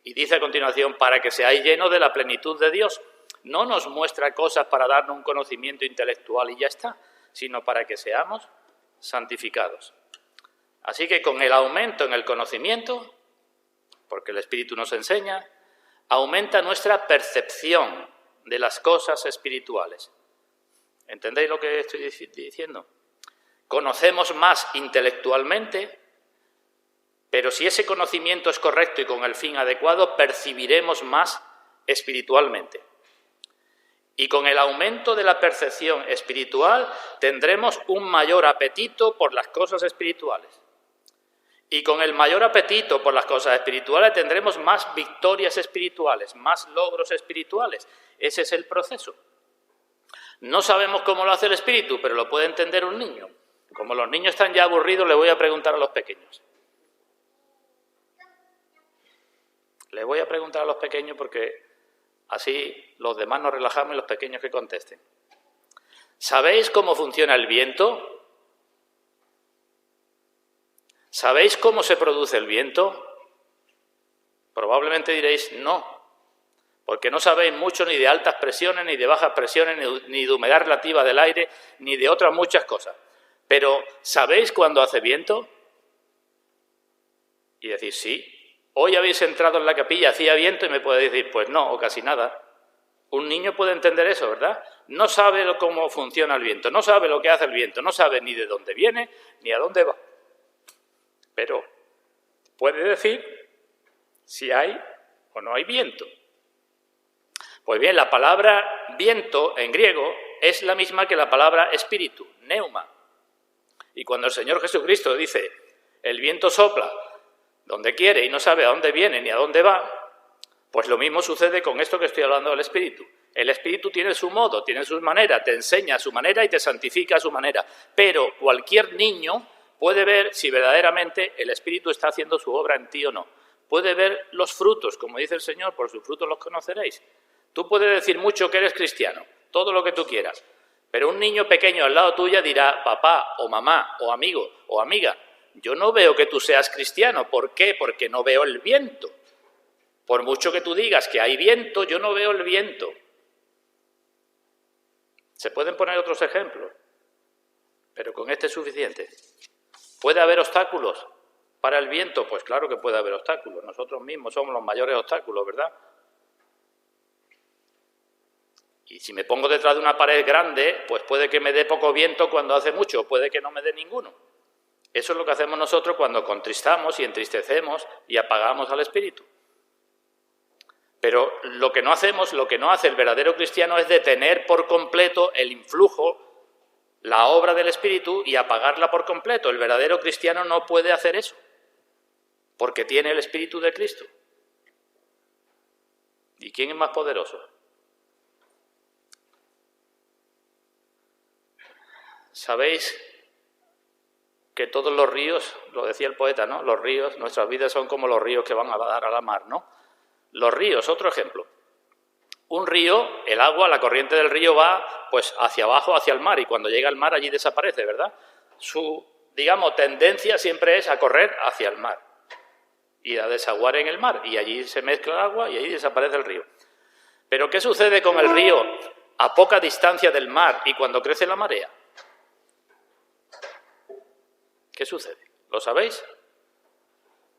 Y dice a continuación, para que seáis llenos de la plenitud de Dios. No nos muestra cosas para darnos un conocimiento intelectual y ya está, sino para que seamos santificados. Así que con el aumento en el conocimiento, porque el Espíritu nos enseña, aumenta nuestra percepción de las cosas espirituales. ¿Entendéis lo que estoy diciendo? Conocemos más intelectualmente, pero si ese conocimiento es correcto y con el fin adecuado, percibiremos más espiritualmente. Y con el aumento de la percepción espiritual tendremos un mayor apetito por las cosas espirituales. Y con el mayor apetito por las cosas espirituales tendremos más victorias espirituales, más logros espirituales. Ese es el proceso. No sabemos cómo lo hace el Espíritu, pero lo puede entender un niño. Como los niños están ya aburridos, le voy a preguntar a los pequeños. Le voy a preguntar a los pequeños porque así los demás nos relajamos y los pequeños que contesten. ¿Sabéis cómo funciona el viento? ¿Sabéis cómo se produce el viento? Probablemente diréis no, porque no sabéis mucho ni de altas presiones, ni de bajas presiones, ni de humedad relativa del aire, ni de otras muchas cosas. Pero ¿sabéis cuándo hace viento? Y decís sí Hoy habéis entrado en la capilla, hacía viento y me puede decir, pues no, o casi nada. Un niño puede entender eso, ¿verdad? No sabe cómo funciona el viento, no sabe lo que hace el viento, no sabe ni de dónde viene ni a dónde va. Pero puede decir si hay o no hay viento. Pues bien, la palabra viento en griego es la misma que la palabra espíritu, neuma. Y cuando el Señor Jesucristo dice, el viento sopla donde quiere y no sabe a dónde viene ni a dónde va, pues lo mismo sucede con esto que estoy hablando del Espíritu. El Espíritu tiene su modo, tiene su manera, te enseña a su manera y te santifica a su manera. Pero cualquier niño puede ver si verdaderamente el Espíritu está haciendo su obra en ti o no. Puede ver los frutos, como dice el Señor, por sus frutos los conoceréis. Tú puedes decir mucho que eres cristiano, todo lo que tú quieras, pero un niño pequeño al lado tuya dirá, papá o mamá o amigo o amiga, yo no veo que tú seas cristiano. ¿Por qué? Porque no veo el viento. Por mucho que tú digas que hay viento, yo no veo el viento. Se pueden poner otros ejemplos, pero con este es suficiente. ¿Puede haber obstáculos para el viento? Pues claro que puede haber obstáculos. Nosotros mismos somos los mayores obstáculos, ¿verdad? Y si me pongo detrás de una pared grande, pues puede que me dé poco viento cuando hace mucho, puede que no me dé ninguno. Eso es lo que hacemos nosotros cuando contristamos y entristecemos y apagamos al Espíritu. Pero lo que no hacemos, lo que no hace el verdadero cristiano es detener por completo el influjo, la obra del Espíritu y apagarla por completo. El verdadero cristiano no puede hacer eso, porque tiene el Espíritu de Cristo. ¿Y quién es más poderoso? ¿Sabéis que todos los ríos, lo decía el poeta, ¿no? Los ríos, nuestras vidas son como los ríos que van a dar a la mar, ¿no? Los ríos, otro ejemplo. Un río, el agua, la corriente del río va pues hacia abajo, hacia el mar, y cuando llega al mar allí desaparece, ¿verdad? Su, digamos, tendencia siempre es a correr hacia el mar y a desaguar en el mar, y allí se mezcla el agua y allí desaparece el río. Pero ¿qué sucede con el río a poca distancia del mar y cuando crece la marea? ¿Qué sucede? ¿Lo sabéis?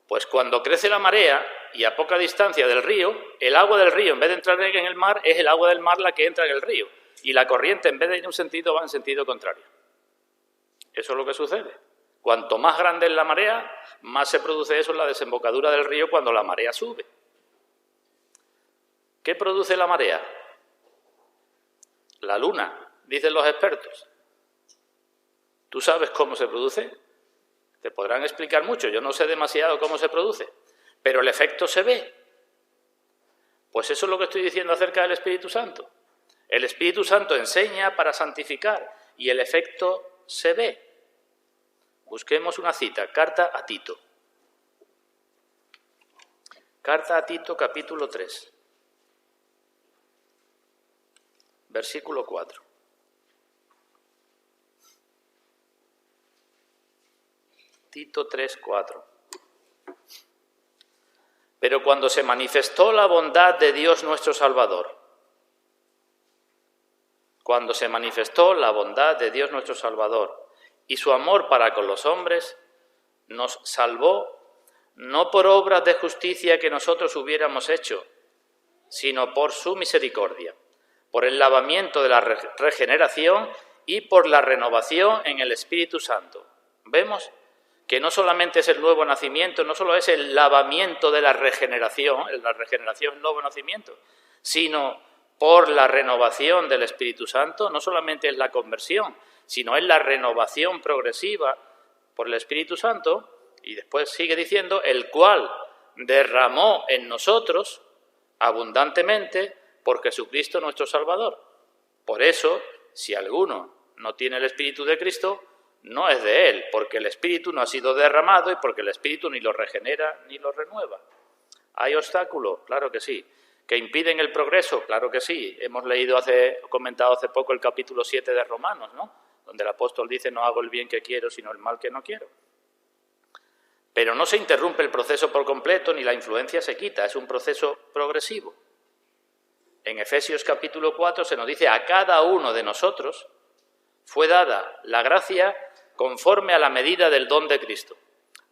Pues cuando crece la marea y a poca distancia del río, el agua del río, en vez de entrar en el mar, es el agua del mar la que entra en el río. Y la corriente, en vez de ir en un sentido, va en sentido contrario. Eso es lo que sucede. Cuanto más grande es la marea, más se produce eso en la desembocadura del río cuando la marea sube. ¿Qué produce la marea? La luna, dicen los expertos. ¿Tú sabes cómo se produce? Te podrán explicar mucho, yo no sé demasiado cómo se produce, pero el efecto se ve. Pues eso es lo que estoy diciendo acerca del Espíritu Santo. El Espíritu Santo enseña para santificar y el efecto se ve. Busquemos una cita, Carta a Tito. Carta a Tito, capítulo 3, versículo 4. Tito 3:4. Pero cuando se manifestó la bondad de Dios nuestro Salvador, cuando se manifestó la bondad de Dios nuestro Salvador y su amor para con los hombres, nos salvó no por obras de justicia que nosotros hubiéramos hecho, sino por su misericordia, por el lavamiento de la regeneración y por la renovación en el Espíritu Santo. ¿Vemos? Que no solamente es el nuevo nacimiento, no solo es el lavamiento de la regeneración es el nuevo nacimiento, sino por la renovación del Espíritu Santo, no solamente es la conversión, sino es la renovación progresiva por el Espíritu Santo, y después sigue diciendo, el cual derramó en nosotros abundantemente por Jesucristo nuestro Salvador. Por eso, si alguno no tiene el Espíritu de Cristo, no es de él, porque el Espíritu no ha sido derramado y porque el Espíritu ni lo regenera ni lo renueva. ¿Hay obstáculos? Claro que sí. ¿Que impiden el progreso? Claro que sí. Hemos comentado hace poco el capítulo 7 de Romanos, ¿no? Donde el apóstol dice, no hago el bien que quiero, sino el mal que no quiero. Pero no se interrumpe el proceso por completo, ni la influencia se quita, es un proceso progresivo. En Efesios capítulo 4 se nos dice, a cada uno de nosotros fue dada la gracia conforme a la medida del don de Cristo.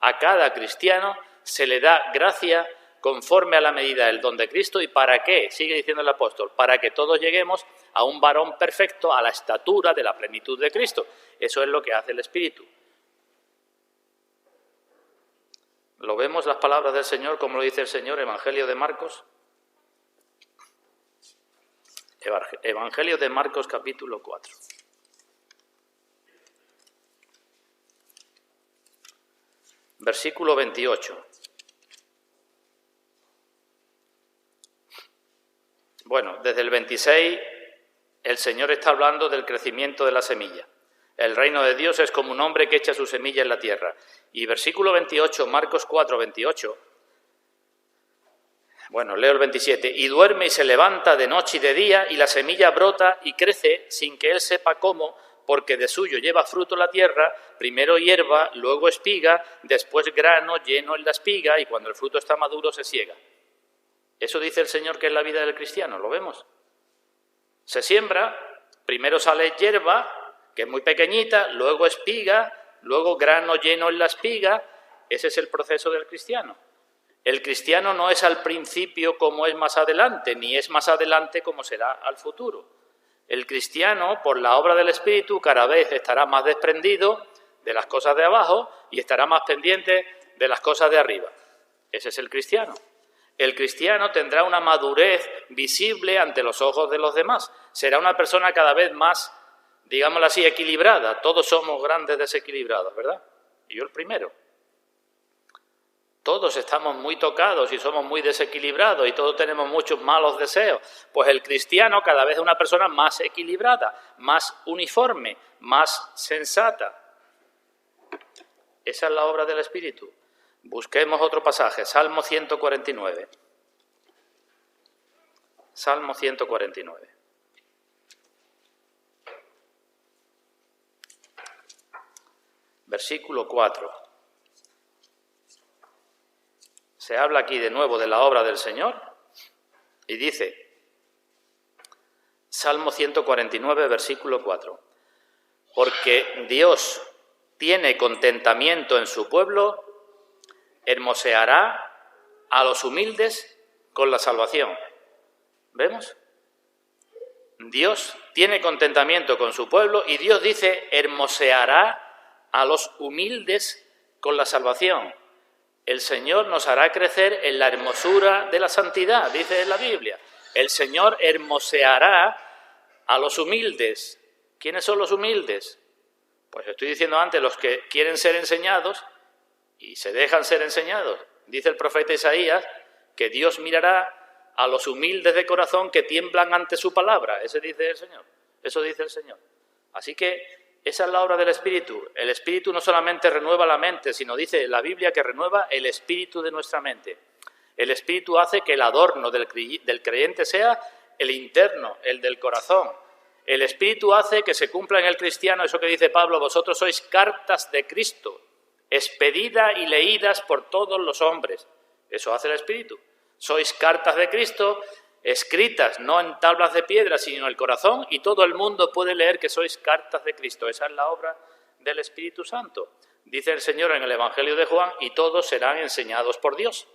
A cada cristiano se le da gracia conforme a la medida del don de Cristo. ¿Y para qué? Sigue diciendo el apóstol, para que todos lleguemos a un varón perfecto, a la estatura de la plenitud de Cristo. Eso es lo que hace el Espíritu. ¿Lo vemos las palabras del Señor, como lo dice el Señor, Evangelio de Marcos? Evangelio de Marcos, capítulo 4. Versículo 28. Bueno, desde el 26 el Señor está hablando del crecimiento de la semilla. El reino de Dios es como un hombre que echa su semilla en la tierra. Y versículo 28, Marcos 4, 28. Bueno, leo el 27. Y duerme y se levanta de noche y de día, y la semilla brota y crece sin que él sepa cómo, porque de suyo lleva fruto la tierra, primero hierba, luego espiga, después grano lleno en la espiga, y cuando el fruto está maduro se siega. Eso dice el Señor que es la vida del cristiano, ¿lo vemos? Se siembra, primero sale hierba, que es muy pequeñita, luego espiga, luego grano lleno en la espiga. Ese es el proceso del cristiano. El cristiano no es al principio como es más adelante, ni es más adelante como será al futuro. El cristiano, por la obra del Espíritu, cada vez estará más desprendido de las cosas de abajo y estará más pendiente de las cosas de arriba. Ese es el cristiano. El cristiano tendrá una madurez visible ante los ojos de los demás. Será una persona cada vez más, digámoslo así, equilibrada. Todos somos grandes desequilibrados, ¿verdad? Y yo el primero. Todos estamos muy tocados y somos muy desequilibrados y todos tenemos muchos malos deseos. Pues el cristiano cada vez es una persona más equilibrada, más uniforme, más sensata. Esa es la obra del Espíritu. Busquemos otro pasaje, Salmo 149. Salmo 149. Versículo 4. Se habla aquí de nuevo de la obra del Señor y dice, Salmo 149, versículo 4, porque Dios tiene contentamiento en su pueblo, hermoseará a los humildes con la salvación. ¿Vemos? Dios tiene contentamiento con su pueblo y Dios dice, hermoseará a los humildes con la salvación. El Señor nos hará crecer en la hermosura de la santidad, dice la Biblia. El Señor hermoseará a los humildes. ¿Quiénes son los humildes? Pues estoy diciendo antes, los que quieren ser enseñados y se dejan ser enseñados. Dice el profeta Isaías que Dios mirará a los humildes de corazón que tiemblan ante su palabra. Eso dice el Señor. Eso dice el Señor. Así que esa es la obra del Espíritu. El Espíritu no solamente renueva la mente, sino dice la Biblia que renueva el espíritu de nuestra mente. El Espíritu hace que el adorno del creyente sea el interno, el del corazón. El Espíritu hace que se cumpla en el cristiano eso que dice Pablo, vosotros sois cartas de Cristo, expedidas y leídas por todos los hombres. Eso hace el Espíritu. Sois cartas de Cristo, escritas no en tablas de piedra, sino en el corazón, y todo el mundo puede leer que sois cartas de Cristo. Esa es la obra del Espíritu Santo. Dice el Señor en el Evangelio de Juan, y todos serán enseñados por Dios.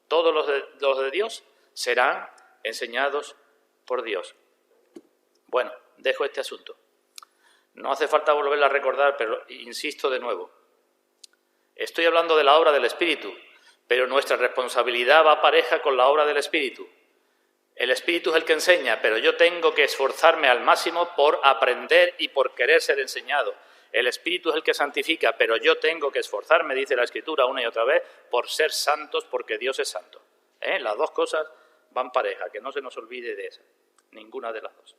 Todos los de Dios serán enseñados por Dios. Bueno, dejo este asunto. No hace falta volverla a recordar, pero insisto de nuevo. Estoy hablando de la obra del Espíritu, pero nuestra responsabilidad va pareja con la obra del Espíritu. El Espíritu es el que enseña, pero yo tengo que esforzarme al máximo por aprender y por querer ser enseñado. El Espíritu es el que santifica, pero yo tengo que esforzarme, dice la Escritura una y otra vez, por ser santos, porque Dios es santo. Las dos cosas van pareja, que no se nos olvide de esa, ninguna de las dos.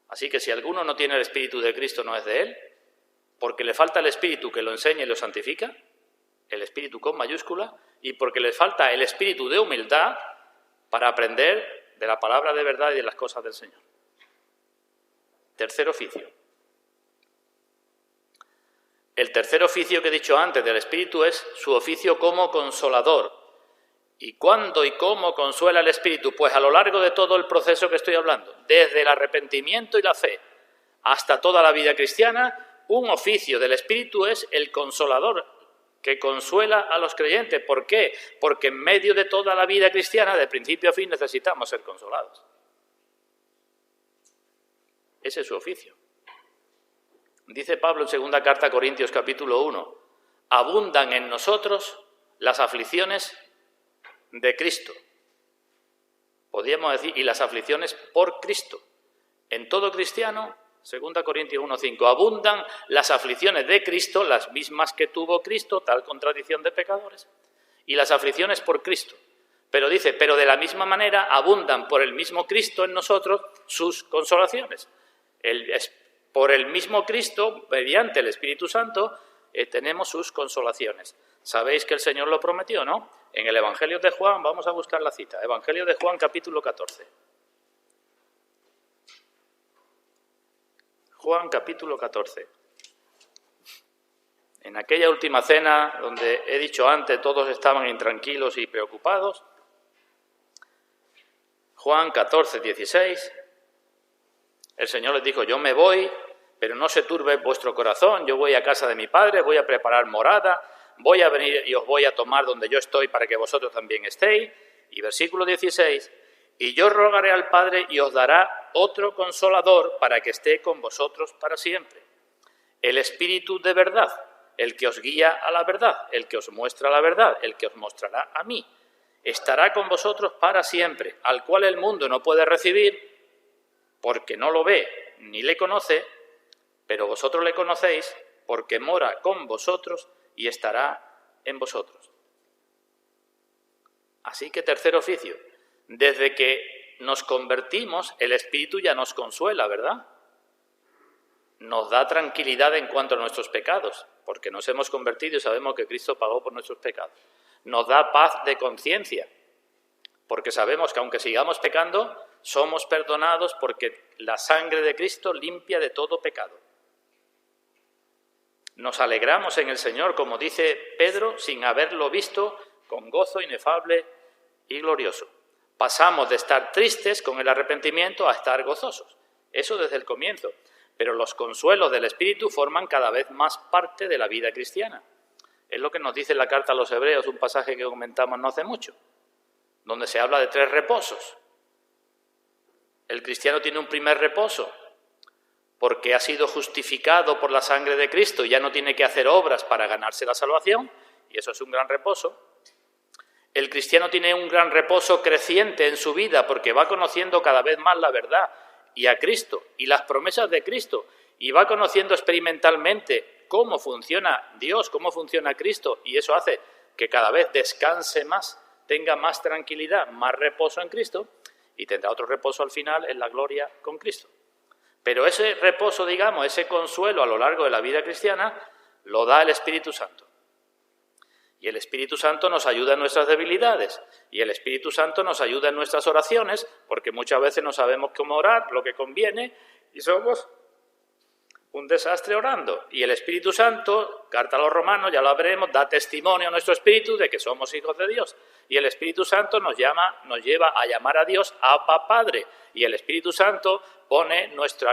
Así que si alguno no tiene el Espíritu de Cristo, no es de él, porque le falta el Espíritu que lo enseña y lo santifica, el Espíritu con mayúscula, y porque le falta el Espíritu de humildad para aprender de la palabra de verdad y de las cosas del Señor. Tercer oficio. El tercer oficio que he dicho antes del Espíritu es su oficio como consolador. ¿Y cuándo y cómo consuela el Espíritu? Pues a lo largo de todo el proceso que estoy hablando, desde el arrepentimiento y la fe hasta toda la vida cristiana, un oficio del Espíritu es el consolador. que consuela a los creyentes. ¿Por qué? Porque en medio de toda la vida cristiana, de principio a fin, necesitamos ser consolados. Ese es su oficio. Dice Pablo en segunda carta a Corintios capítulo 1, abundan en nosotros las aflicciones de Cristo. Podríamos decir, y las aflicciones por Cristo. En todo cristiano, 2 Corintios 1:5, abundan las aflicciones de Cristo, las mismas que tuvo Cristo, tal contradicción de pecadores, y las aflicciones por Cristo. Pero dice, pero de la misma manera abundan por el mismo Cristo en nosotros sus consolaciones. Por el mismo Cristo, mediante el Espíritu Santo, tenemos sus consolaciones. Sabéis que el Señor lo prometió, ¿no? En el Evangelio de Juan, vamos a buscar la cita, Evangelio de Juan capítulo 14. Juan capítulo 14. En aquella última cena, donde he dicho antes, todos estaban intranquilos y preocupados. Juan 14, 16. El Señor les dijo, yo me voy, pero no se turbe vuestro corazón, yo voy a casa de mi Padre, voy a preparar morada, voy a venir y os voy a tomar donde yo estoy para que vosotros también estéis. Y versículo 16, y yo rogaré al Padre y os dará otro consolador para que esté con vosotros para siempre. El Espíritu de verdad, el que os guía a la verdad, el que os muestra la verdad, el que os mostrará a mí, estará con vosotros para siempre, al cual el mundo no puede recibir porque no lo ve ni le conoce, pero vosotros le conocéis porque mora con vosotros y estará en vosotros. Así que tercer oficio, desde que nos convertimos, el Espíritu ya nos consuela, ¿verdad? Nos da tranquilidad en cuanto a nuestros pecados, porque nos hemos convertido y sabemos que Cristo pagó por nuestros pecados. Nos da paz de conciencia, porque sabemos que aunque sigamos pecando, somos perdonados porque la sangre de Cristo limpia de todo pecado. Nos alegramos en el Señor, como dice Pedro, sin haberlo visto, con gozo inefable y glorioso. Pasamos de estar tristes con el arrepentimiento a estar gozosos. Eso desde el comienzo. Pero los consuelos del Espíritu forman cada vez más parte de la vida cristiana. Es lo que nos dice la carta a los Hebreos, un pasaje que comentamos no hace mucho, donde se habla de 3 reposos. El cristiano tiene un primer reposo, porque ha sido justificado por la sangre de Cristo y ya no tiene que hacer obras para ganarse la salvación, y eso es un gran reposo. El cristiano tiene un gran reposo creciente en su vida porque va conociendo cada vez más la verdad y a Cristo y las promesas de Cristo, y va conociendo experimentalmente cómo funciona Dios, cómo funciona Cristo, y eso hace que cada vez descanse más, tenga más tranquilidad, más reposo en Cristo, y tendrá otro reposo al final en la gloria con Cristo. Pero ese reposo, digamos, ese consuelo a lo largo de la vida cristiana, lo da el Espíritu Santo. Y el Espíritu Santo nos ayuda en nuestras debilidades, y el Espíritu Santo nos ayuda en nuestras oraciones, porque muchas veces no sabemos cómo orar, lo que conviene, y somos un desastre orando. Y el Espíritu Santo, carta a los Romanos, ya lo veremos, da testimonio a nuestro espíritu de que somos hijos de Dios. Y el Espíritu Santo nos lleva a llamar a Dios Abba Padre. Y el Espíritu Santo pone en nuestro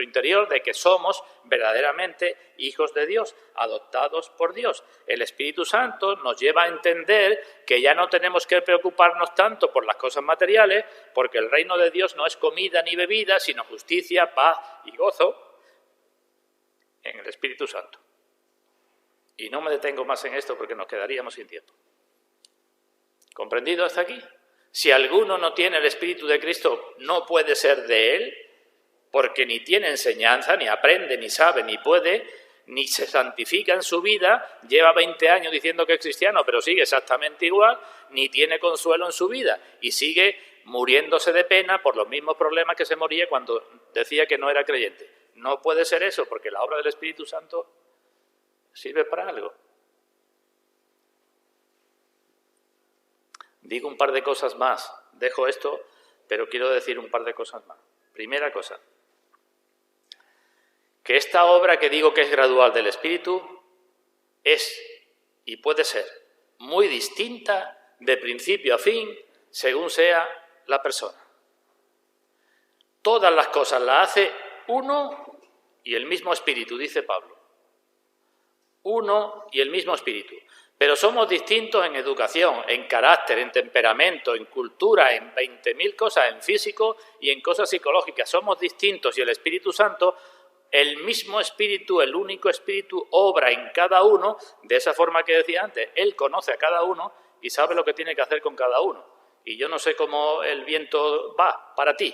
interior de que somos verdaderamente hijos de Dios, adoptados por Dios. El Espíritu Santo nos lleva a entender que ya no tenemos que preocuparnos tanto por las cosas materiales, porque el reino de Dios no es comida ni bebida, sino justicia, paz y gozo en el Espíritu Santo. Y no me detengo más en esto porque nos quedaríamos sin tiempo. ¿Comprendido hasta aquí? Si alguno no tiene el Espíritu de Cristo, no puede ser de Él, porque ni tiene enseñanza, ni aprende, ni sabe, ni puede, ni se santifica en su vida, lleva 20 años diciendo que es cristiano, pero sigue exactamente igual, ni tiene consuelo en su vida, y sigue muriéndose de pena por los mismos problemas que se moría cuando decía que no era creyente. No puede ser eso, porque la obra del Espíritu Santo sirve para algo. Digo un par de cosas más, dejo esto, pero quiero decir un par de cosas más. Primera cosa, que esta obra que digo que es gradual del Espíritu es y puede ser muy distinta de principio a fin según sea la persona. Todas las cosas las hace uno y el mismo Espíritu, dice Pablo. uno y el mismo espíritu. Pero somos distintos en educación, en carácter, en temperamento, en cultura, en 20.000 cosas, en físico y en cosas psicológicas. Somos distintos y el Espíritu Santo, el mismo espíritu, el único espíritu, obra en cada uno de esa forma que decía antes. Él conoce a cada uno y sabe lo que tiene que hacer con cada uno. Y yo no sé cómo el viento va para ti.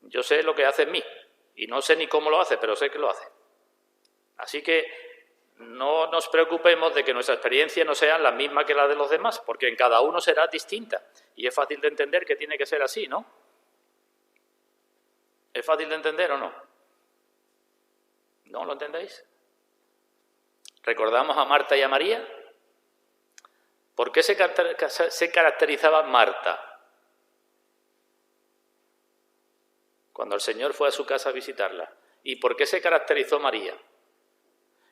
Yo sé lo que hace en mí y no sé ni cómo lo hace, pero sé que lo hace. Así que no nos preocupemos de que nuestra experiencia no sea la misma que la de los demás, porque en cada uno será distinta. Y es fácil de entender que tiene que ser así, ¿no? ¿Es fácil de entender o no? ¿No lo entendéis? ¿Recordamos a Marta y a María? ¿Por qué se caracterizaba Marta cuando el Señor fue a su casa a visitarla? ¿Y por qué se caracterizó María?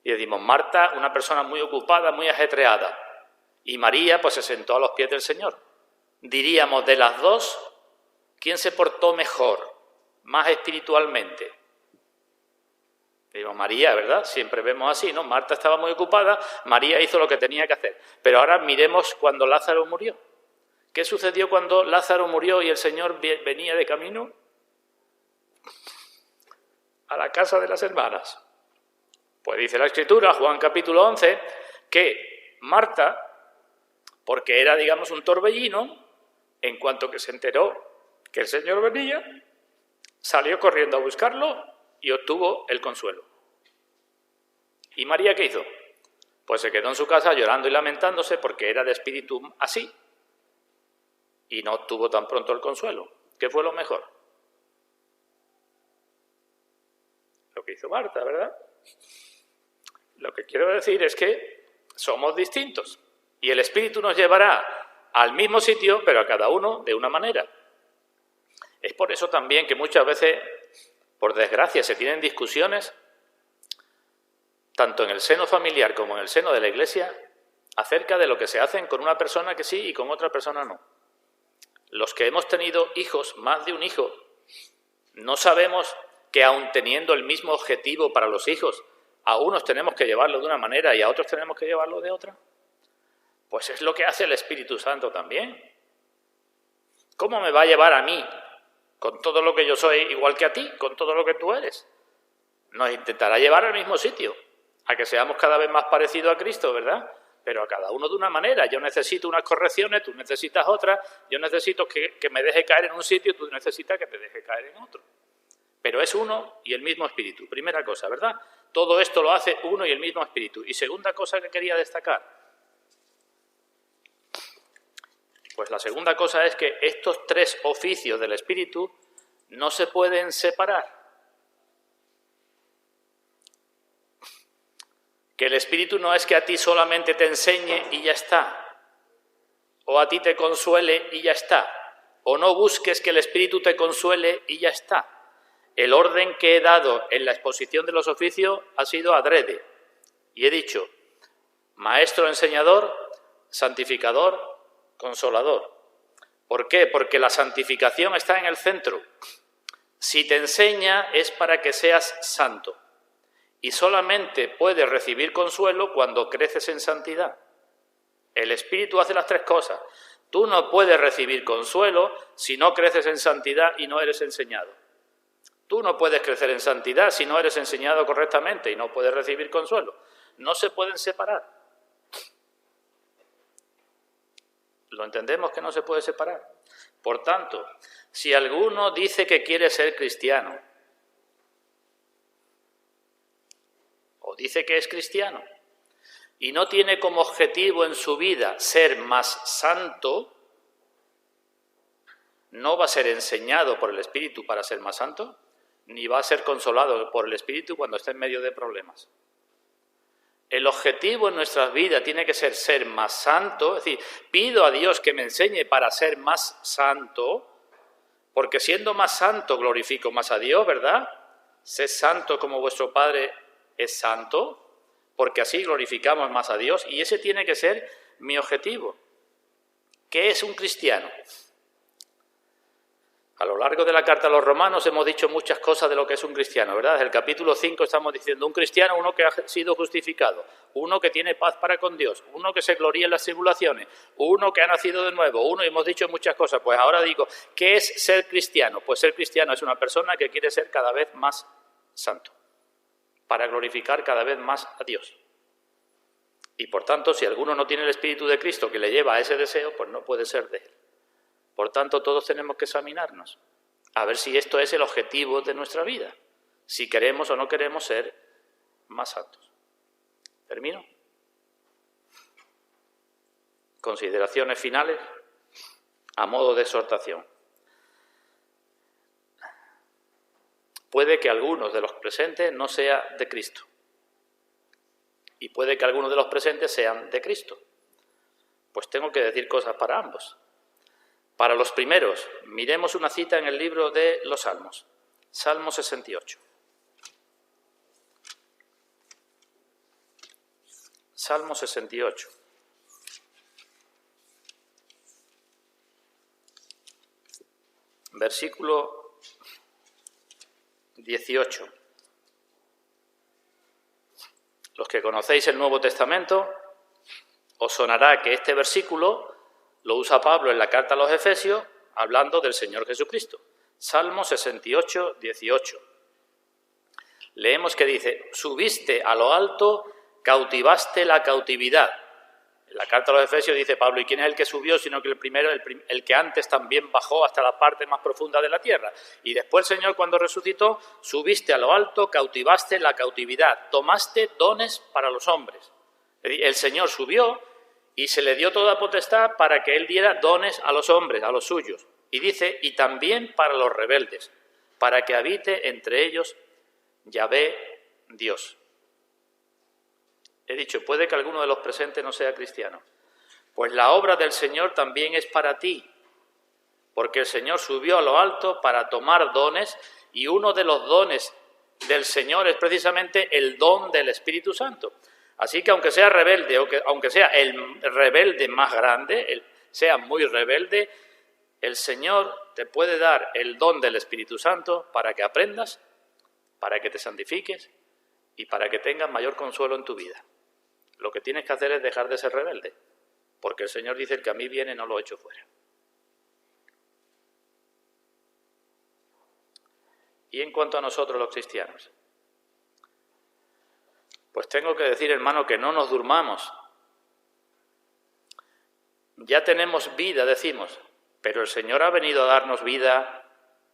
Y decimos, Marta, una persona muy ocupada, muy ajetreada. Y María, pues se sentó a los pies del Señor. Diríamos, de las dos, ¿quién se portó mejor, más espiritualmente? Digo, María, ¿verdad? Siempre vemos así, ¿no? Marta estaba muy ocupada, María hizo lo que tenía que hacer. Pero ahora miremos cuando Lázaro murió. ¿Qué sucedió cuando Lázaro murió y el Señor venía de camino a la casa de las hermanas? Pues dice la Escritura, Juan capítulo 11, que Marta, porque era, digamos, un torbellino, en cuanto que se enteró que el Señor venía, salió corriendo a buscarlo y obtuvo el consuelo. ¿Y María qué hizo? Pues se quedó en su casa llorando y lamentándose porque era de espíritu así y no obtuvo tan pronto el consuelo. ¿Qué fue lo mejor? Lo que hizo Marta, ¿verdad? Lo que quiero decir es que somos distintos y el Espíritu nos llevará al mismo sitio, pero a cada uno de una manera. Es por eso también que muchas veces, por desgracia, se tienen discusiones, tanto en el seno familiar como en el seno de la Iglesia, acerca de lo que se hacen con una persona que sí y con otra persona no. Los que hemos tenido hijos, más de un hijo, no sabemos que aun teniendo el mismo objetivo para los hijos, a unos tenemos que llevarlo de una manera y a otros tenemos que llevarlo de otra. Pues es lo que hace el Espíritu Santo también. ¿Cómo me va a llevar a mí, con todo lo que yo soy, igual que a ti, con todo lo que tú eres? Nos intentará llevar al mismo sitio, a que seamos cada vez más parecidos a Cristo, ¿verdad? Pero a cada uno de una manera. Yo necesito unas correcciones, tú necesitas otras, yo necesito que me deje caer en un sitio, tú necesitas que te deje caer en otro. Pero es uno y el mismo Espíritu. Primera cosa, ¿verdad? Todo esto lo hace uno y el mismo Espíritu. Y segunda cosa que quería destacar. Pues la segunda cosa es que estos tres oficios del Espíritu no se pueden separar. Que el Espíritu no es que a ti solamente te enseñe y ya está. O a ti te consuele y ya está. O no busques que el Espíritu te consuele y ya está. El orden que he dado en la exposición de los oficios ha sido adrede. Y he dicho, maestro, enseñador, santificador, consolador. ¿Por qué? Porque la santificación está en el centro. Si te enseña es para que seas santo. Y solamente puedes recibir consuelo cuando creces en santidad. El Espíritu hace las tres cosas. Tú no puedes recibir consuelo si no creces en santidad y no eres enseñado. Tú no puedes crecer en santidad si no eres enseñado correctamente y no puedes recibir consuelo. No se pueden separar. ¿Lo entendemos que no se puede separar? Por tanto, si alguno dice que quiere ser cristiano o dice que es cristiano y no tiene como objetivo en su vida ser más santo, no va a ser enseñado por el Espíritu para ser más santo, ni va a ser consolado por el Espíritu cuando esté en medio de problemas. El objetivo en nuestras vidas tiene que ser más santo, es decir, pido a Dios que me enseñe para ser más santo, porque siendo más santo glorifico más a Dios, ¿verdad? Sed santo como vuestro Padre es santo, porque así glorificamos más a Dios, y ese tiene que ser mi objetivo. ¿Qué es un cristiano? A lo largo de la carta a los romanos hemos dicho muchas cosas de lo que es un cristiano, ¿verdad? Desde el capítulo 5 estamos diciendo un cristiano, uno que ha sido justificado. uno que tiene paz para con Dios, uno que se gloría en las tribulaciones, uno que ha nacido de nuevo, uno, y hemos dicho muchas cosas. Pues ahora digo, ¿qué es ser cristiano? Pues ser cristiano es una persona que quiere ser cada vez más santo, para glorificar cada vez más a Dios. Y por tanto, si alguno no tiene el Espíritu de Cristo que le lleva a ese deseo, pues no puede ser de él. Por tanto, todos tenemos que examinarnos, a ver si esto es el objetivo de nuestra vida, si queremos o no queremos ser más santos. ¿Termino? Consideraciones finales a modo de exhortación. Puede que algunos de los presentes no sea de Cristo, y puede que algunos de los presentes sean de Cristo. Pues tengo que decir cosas para ambos. Para los primeros, miremos una cita en el libro de los Salmos, Salmo 68. Salmo 68. Versículo 18. Los que conocéis el Nuevo Testamento, os sonará que este versículo lo usa Pablo en la carta a los Efesios, hablando del Señor Jesucristo. Salmo 68, 18. Leemos que dice, subiste a lo alto, cautivaste la cautividad. En la carta a los Efesios dice Pablo, ¿y quién es el que subió? Sino que el primero, el que antes también bajó hasta la parte más profunda de la tierra. Y después el Señor, cuando resucitó, subiste a lo alto, cautivaste la cautividad, tomaste dones para los hombres. El Señor subió y se le dio toda potestad para que Él diera dones a los hombres, a los suyos. Y dice, y también para los rebeldes, para que habite entre ellos Yahvé Dios. He dicho, puede que alguno de los presentes no sea cristiano. Pues la obra del Señor también es para ti, porque el Señor subió a lo alto para tomar dones, y uno de los dones del Señor es precisamente el don del Espíritu Santo. Así que aunque sea rebelde, o que aunque sea el rebelde más grande, sea muy rebelde, el Señor te puede dar el don del Espíritu Santo para que aprendas, para que te santifiques y para que tengas mayor consuelo en tu vida. Lo que tienes que hacer es dejar de ser rebelde, porque el Señor dice, el que a mí viene no lo echo fuera. Y en cuanto a nosotros los cristianos, pues tengo que decir, hermano, que no nos durmamos. Ya tenemos vida, decimos, pero el Señor ha venido a darnos vida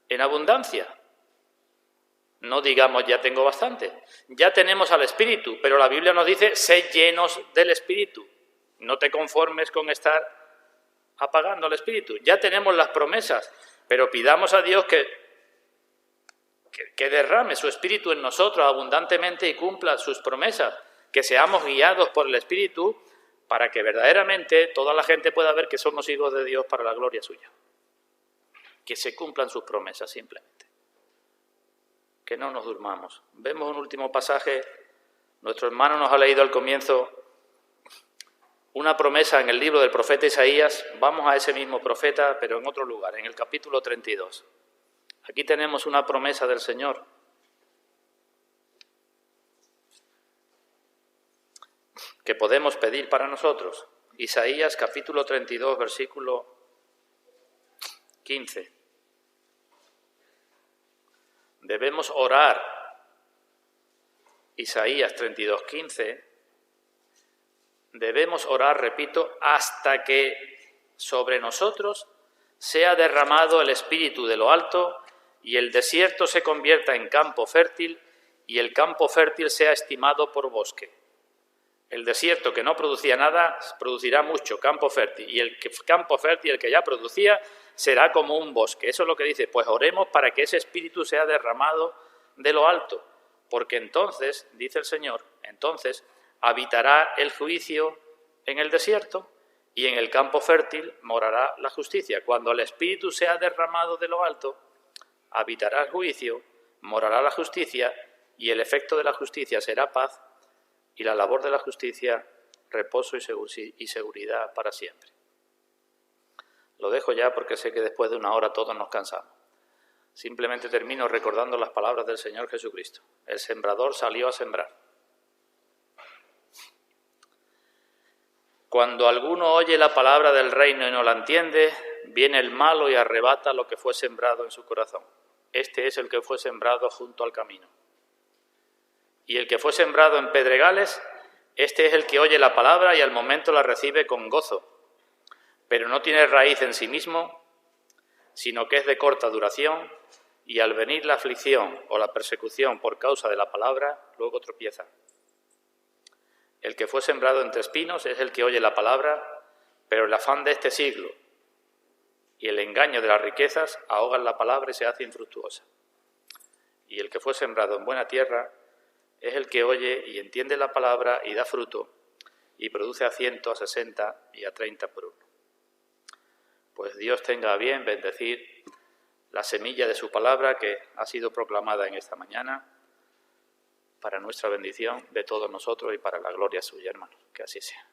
en abundancia. No digamos, ya tengo bastante. Ya tenemos al Espíritu, pero la Biblia nos dice, sed llenos del Espíritu. No te conformes con estar apagando al Espíritu. Ya tenemos las promesas, pero pidamos a Dios que derrame su Espíritu en nosotros abundantemente y cumpla sus promesas, que seamos guiados por el Espíritu para que verdaderamente toda la gente pueda ver que somos hijos de Dios para la gloria suya. Que se cumplan sus promesas simplemente. Que no nos durmamos. Vemos un último pasaje. Nuestro hermano nos ha leído al comienzo una promesa en el libro del profeta Isaías. Vamos a ese mismo profeta, pero en otro lugar, en el capítulo 32. Aquí tenemos una promesa del Señor. Que podemos pedir para nosotros. Isaías capítulo 32, versículo 15. Debemos orar. Isaías 32, 15. Debemos orar, repito, hasta que sobre nosotros sea derramado el Espíritu de lo alto y el desierto se convierta en campo fértil y el campo fértil sea estimado por bosque. El desierto que no producía nada producirá mucho campo fértil y el campo fértil, el que ya producía, será como un bosque. Eso es lo que dice, pues oremos para que ese Espíritu sea derramado de lo alto, porque entonces, dice el Señor, entonces habitará el juicio en el desierto y en el campo fértil morará la justicia. Cuando el Espíritu sea derramado de lo alto, habitará el juicio, morará la justicia y el efecto de la justicia será paz y la labor de la justicia, reposo y seguridad para siempre. Lo dejo ya porque sé que después de una hora todos nos cansamos. Simplemente termino recordando las palabras del Señor Jesucristo. El sembrador salió a sembrar. Cuando alguno oye la palabra del reino y no la entiende, viene el malo y arrebata lo que fue sembrado en su corazón. Este es el que fue sembrado junto al camino. Y el que fue sembrado en pedregales, este es el que oye la palabra y al momento la recibe con gozo, pero no tiene raíz en sí mismo, sino que es de corta duración, y al venir la aflicción o la persecución por causa de la palabra, luego tropieza. El que fue sembrado entre espinos es el que oye la palabra, pero el afán de este siglo y el engaño de las riquezas ahogan la palabra y se hace infructuosa. Y el que fue sembrado en buena tierra es el que oye y entiende la palabra y da fruto, y produce a 100, a 60 y a 30 por uno. Pues Dios tenga a bien bendecir la semilla de su palabra que ha sido proclamada en esta mañana, para nuestra bendición de todos nosotros y para la gloria suya, hermanos. Que así sea.